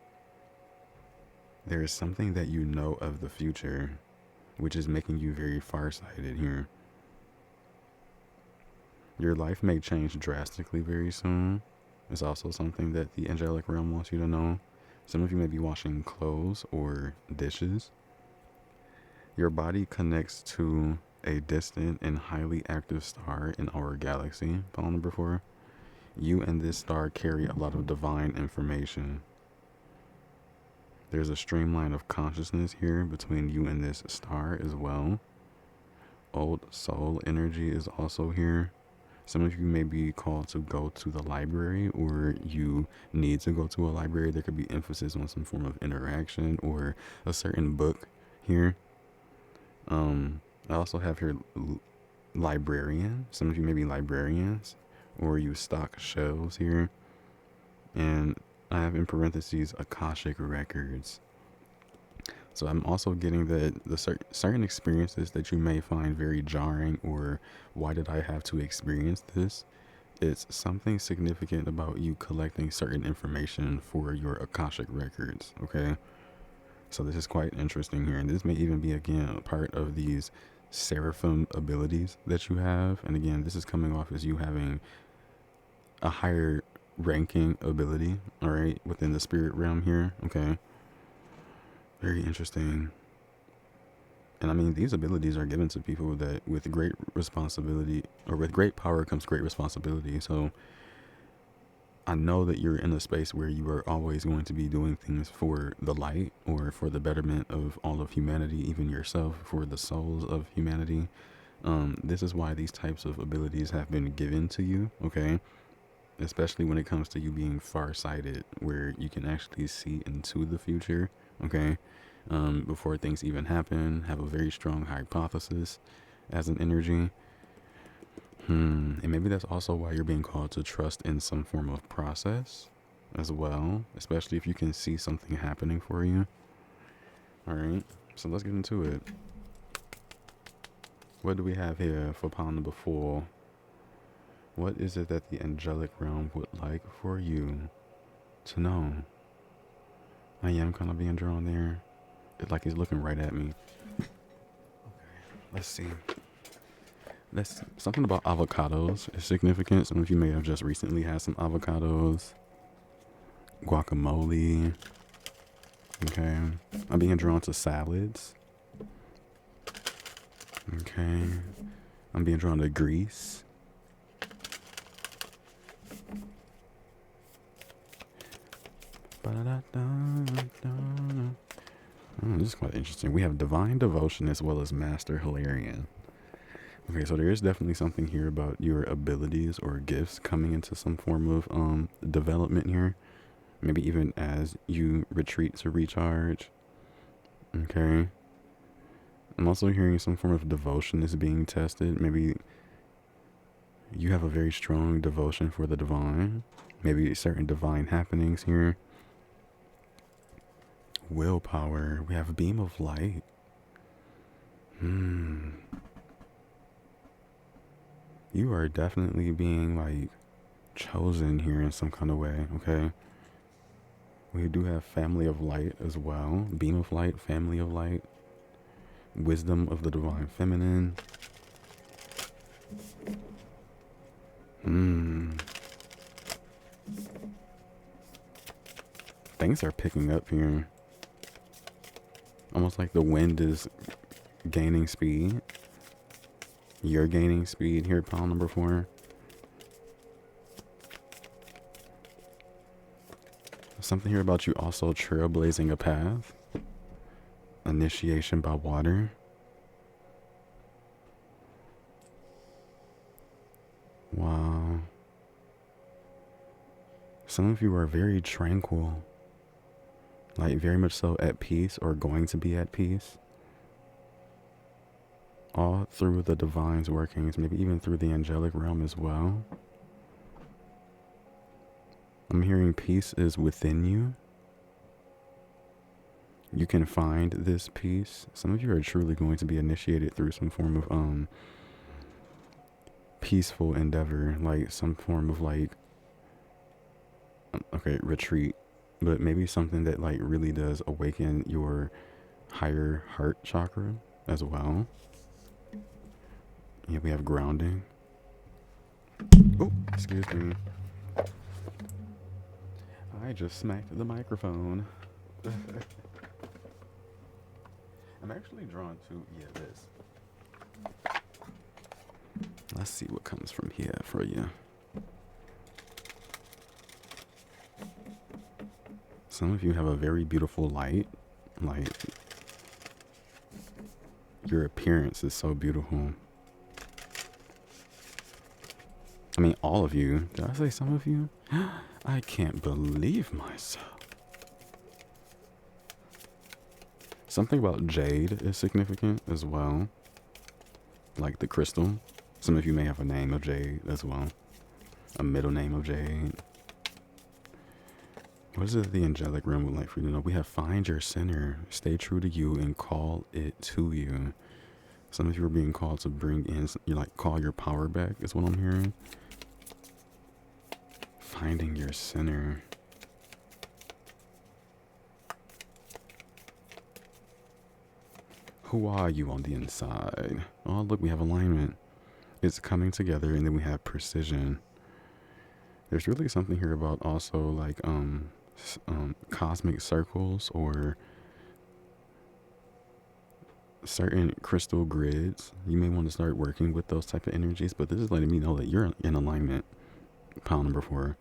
There is something that you know of the future, which is making you very farsighted here. Your life may change drastically very soon. It's also something that the angelic realm wants you to know. Some of you may be washing clothes or dishes. Your body connects to a distant and highly active star in our galaxy. File number 4. You and this star carry a lot of divine information. There's a streamline of consciousness here between you and this star as well. Old soul energy is also here. Some of you may be called to go to the library, or you need to go to a library. There could be emphasis on some form of interaction or a certain book here. I also have here librarian. Some of you may be librarians, or you stock shelves here. And I have in parentheses Akashic records. So I'm also getting that the certain experiences that you may find very jarring, or why did I have to experience this? It's something significant about you collecting certain information for your Akashic records, okay? So this is quite interesting here. And this may even be, again, a part of these Seraphim abilities that you have. And again, this is coming off as you having a higher ranking ability, all right, within the spirit realm here, okay? Very interesting. And I mean, these abilities are given to people that with great responsibility, or with great power comes great responsibility. So I know that you're in a space where you are always going to be doing things for the light or for the betterment of all of humanity, even yourself, for the souls of humanity. This is why these types of abilities have been given to you, okay? Especially when it comes to you being farsighted, where you can actually see into the future, okay? Before things even happen, have a very strong hypothesis as an energy. And maybe that's also why you're being called to trust in some form of process as well, especially if you can see something happening for you. All right, so let's get into it. What do we have here for pile number 4? What is it that the angelic realm would like for you to know? I am kind of being drawn there. It's like he's looking right at me. Okay, let's see. Something about avocados is significant. Some of you may have just recently had some avocados. Guacamole. Okay. I'm being drawn to salads. Okay. I'm being drawn to grease. This is quite interesting. We have divine devotion as well as master Hilarion. Okay, so there is definitely something here about your abilities or gifts coming into some form of development here. Maybe even as you retreat to recharge. Okay. I'm also hearing some form of devotion is being tested. Maybe you have a very strong devotion for the divine. Maybe certain divine happenings here. Willpower. We have a beam of light. You are definitely being like chosen here in some kind of way, okay? We do have family of light as well. Beam of light, family of light. Wisdom of the divine feminine. Things are picking up here. Almost like the wind is gaining speed. You're gaining speed here, pile number 4. Something here about you also trailblazing a path. Initiation by water. Wow. Some of you are very tranquil. Like very much so at peace or going to be at peace. All through the divine's workings, maybe even through the angelic realm as well. I'm hearing peace is within you. You can find this peace. Some of you are truly going to be initiated through some form of peaceful endeavor, like some form of like okay, retreat, but maybe something that like really does awaken your higher heart chakra as well. Yeah, we have grounding. Oh, excuse me. I just smacked the microphone. I'm actually drawn to, yeah, this. Let's see what comes from here for you. Some of you have a very beautiful light. Like, your appearance is so beautiful. I mean, all of you. Did I say some of you? I can't believe myself. Something about jade is significant as well. Like the crystal. Some of you may have a name of jade as well. A middle name of jade. What is it the angelic realm would like for you to know? We have find your center. Stay true to you and call it to you. Some of you are being called to bring in, you like call your power back is what I'm hearing. Finding your center. Who are you on the inside? Oh, look, we have alignment. It's coming together, and then we have precision. There's really something here about also like cosmic circles or certain crystal grids. You may want to start working with those type of energies, but this is letting me know that you're in alignment. Pile number 4.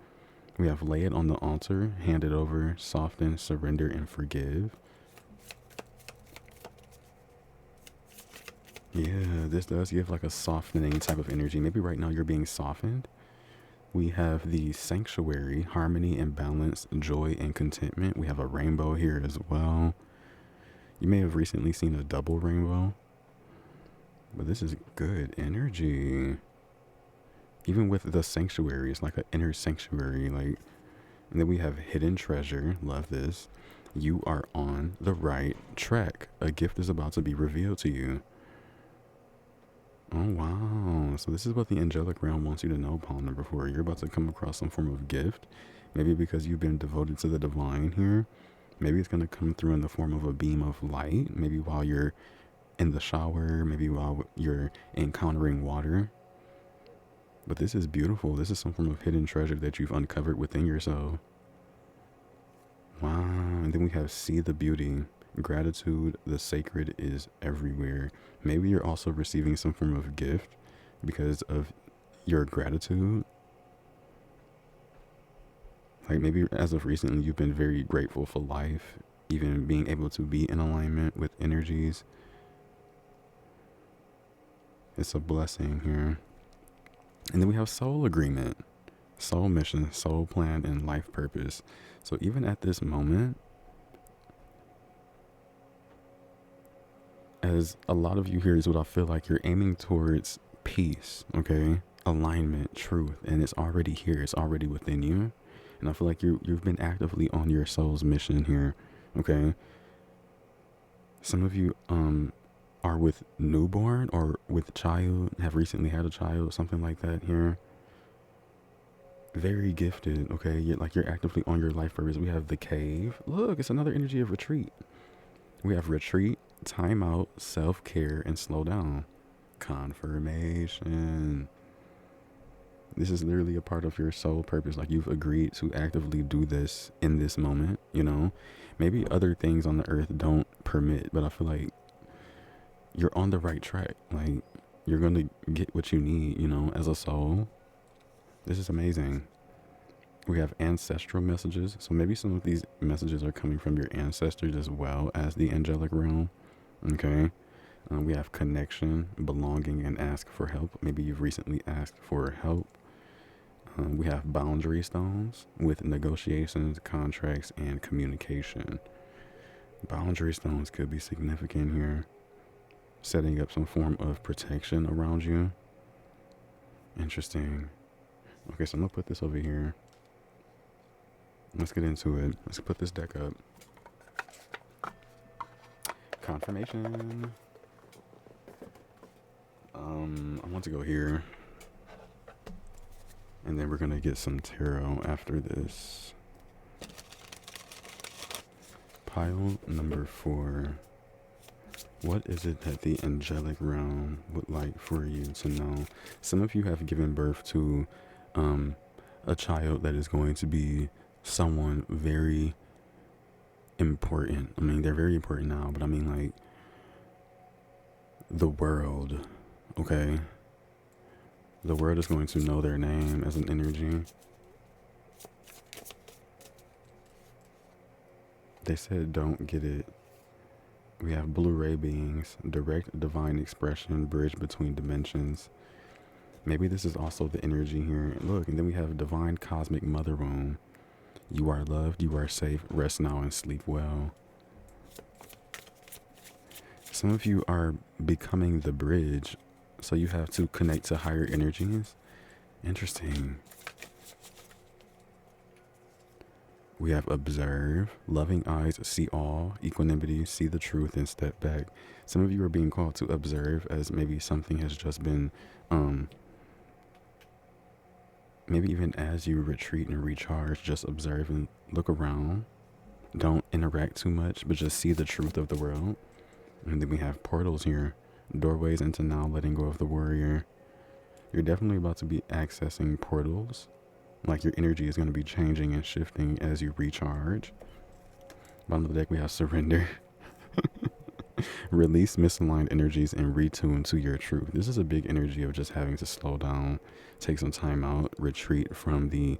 We have lay it on the altar, hand it over, soften, surrender, and forgive. Yeah, this does give like a softening type of energy. Maybe right now you're being softened. We have the sanctuary, harmony and balance, joy and contentment. We have a rainbow here as well. You may have recently seen a double rainbow, but this is good energy. Even with the sanctuary, it's like an inner sanctuary. Like, and then we have hidden treasure. Love this. You are on the right track. A gift is about to be revealed to you. Oh, wow. So this is what the angelic realm wants you to know, pawn number 4. You're about to come across some form of gift. Maybe because you've been devoted to the divine here. Maybe it's going to come through in the form of a beam of light. Maybe while you're in the shower. Maybe while you're encountering water. But this is beautiful. This is some form of hidden treasure that you've uncovered within yourself. Wow. And then we have see the beauty. Gratitude, the sacred is everywhere. Maybe you're also receiving some form of gift because of your gratitude. Like maybe as of recently, you've been very grateful for life, even being able to be in alignment with energies. It's a blessing here. And then we have soul agreement, soul mission, soul plan, and life purpose. So even at this moment, as a lot of you here is what I feel like you're aiming towards peace, okay? Alignment, truth, and it's already here. It's already within you. And I feel like you've been actively on your soul's mission here, okay? Some of you are with newborn or with child, have recently had a child, something like that here. Very gifted, okay? You're actively on your life purpose. We have the cave. Look, it's another energy of retreat. We have retreat, time out, self-care, and slow down. Confirmation. This is literally a part of your soul purpose. Like you've agreed to actively do this in this moment, you know? Maybe other things on the earth don't permit, but I feel like you're on the right track. Like you're going to get what you need, you know, as a soul. This is amazing. We have ancestral messages. So maybe some of these messages are coming from your ancestors as well as the angelic realm. Okay. We have connection, belonging, and ask for help. Maybe you've recently asked for help. We have boundary stones with negotiations, contracts, and communication. Boundary stones could be significant here. Setting up some form of protection around you. Interesting. Okay, so I'm gonna put this over here. Let's get into it. Let's put this deck up. Confirmation. I want to go here. And then we're gonna get some tarot after this. Pile number 4. What is it that the angelic realm would like for you to know? Some of you have given birth to a child that is going to be someone very important. I mean, they're very important now, but I mean, like, the world, okay? The world is going to know their name as an energy. They said don't get it. We have Blu-ray beings, direct divine expression, bridge between dimensions. Maybe this is also the energy here. Look, and then we have divine cosmic mother womb. You are loved, you are safe, rest now and sleep well. Some of you are becoming the bridge, so you have to connect to higher energies. Interesting. We have observe, loving eyes see all, equanimity, see the truth and step back. Some of you are being called to observe as maybe something has just been, maybe even as you retreat and recharge, just observe and look around. Don't interact too much, but just see the truth of the world. And then we have portals here, doorways into now, letting go of the warrior. You're definitely about to be accessing portals. Like your energy is going to be changing and shifting as you recharge. Bottom of the deck, we have surrender. Release misaligned energies and retune to your truth. This is a big energy of just having to slow down, take some time out, retreat from the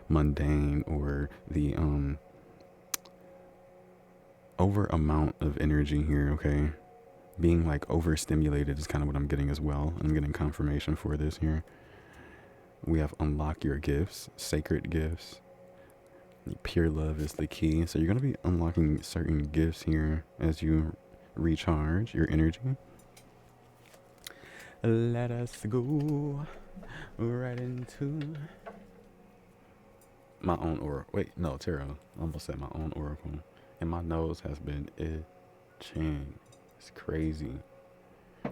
mundane or the over amount of energy here, okay? Being like overstimulated is kind of what I'm getting as well. I'm getting confirmation for this here. We have unlock your gifts, sacred gifts. Pure love is the key. So you're going to be unlocking certain gifts here as you recharge your energy. Let us go right into my own oracle. Wait, no, tarot. I almost said my own oracle. And my nose has been itching. It's crazy.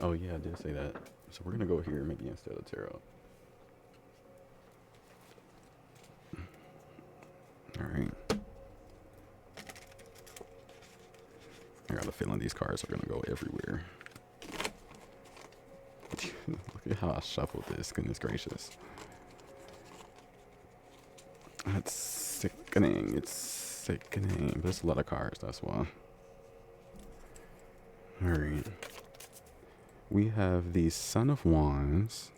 Oh yeah, I did say that. So we're going to go here maybe instead of tarot. Alright. I got a feeling these cards are going to go everywhere. Look at how I shuffled this. Goodness gracious. That's sickening. It's sickening. There's a lot of cards, that's why. Alright. We have the Son of Wands,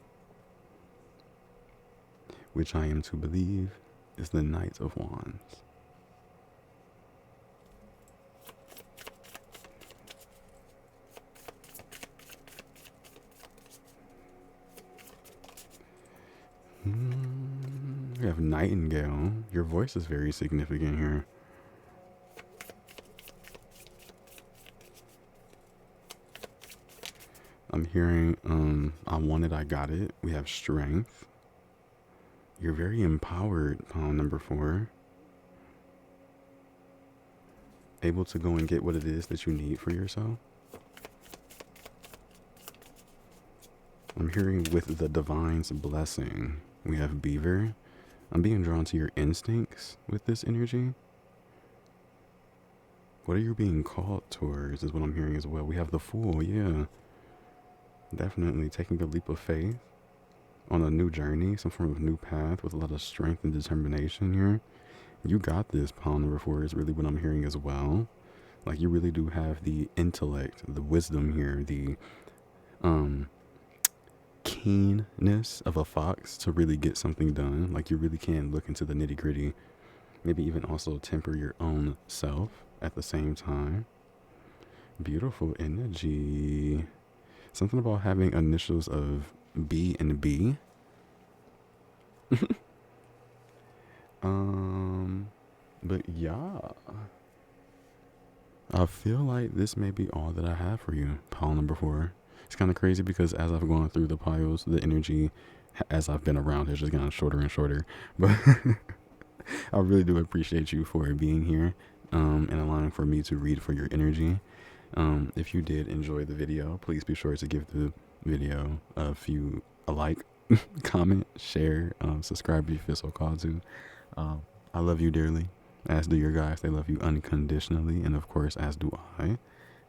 which I am to believe is the Knight of Wands. We have Nightingale. Your voice is very significant here. I'm hearing, I want it, I got it. We have Strength. You're very empowered, number 4. Able to go and get what it is that you need for yourself. I'm hearing with the Divine's blessing. We have Beaver. I'm being drawn to your instincts with this energy. What are you being called towards is what I'm hearing as well. We have the Fool, yeah. Definitely taking a leap of faith on a new journey, some form of new path with a lot of strength and determination here. You got this, pawn number 4 is really what I'm hearing as well. Like you really do have the intellect, the wisdom here, the keenness of a fox to really get something done. Like you really can look into the nitty gritty, maybe even also temper your own self at the same time. Beautiful energy. Something about having initials of B and B. But yeah. I feel like this may be all that I have for you, pile number 4. It's kind of crazy because as I've gone through the piles, the energy as I've been around has just gotten shorter and shorter. But I really do appreciate you for being here and allowing for me to read for your energy. If you did enjoy the video, please be sure to give the video a like, comment, share, subscribe if you feel so called to. I love you dearly, as do your guys. They love you unconditionally, and of course, as do I.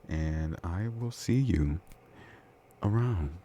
And I will see you around.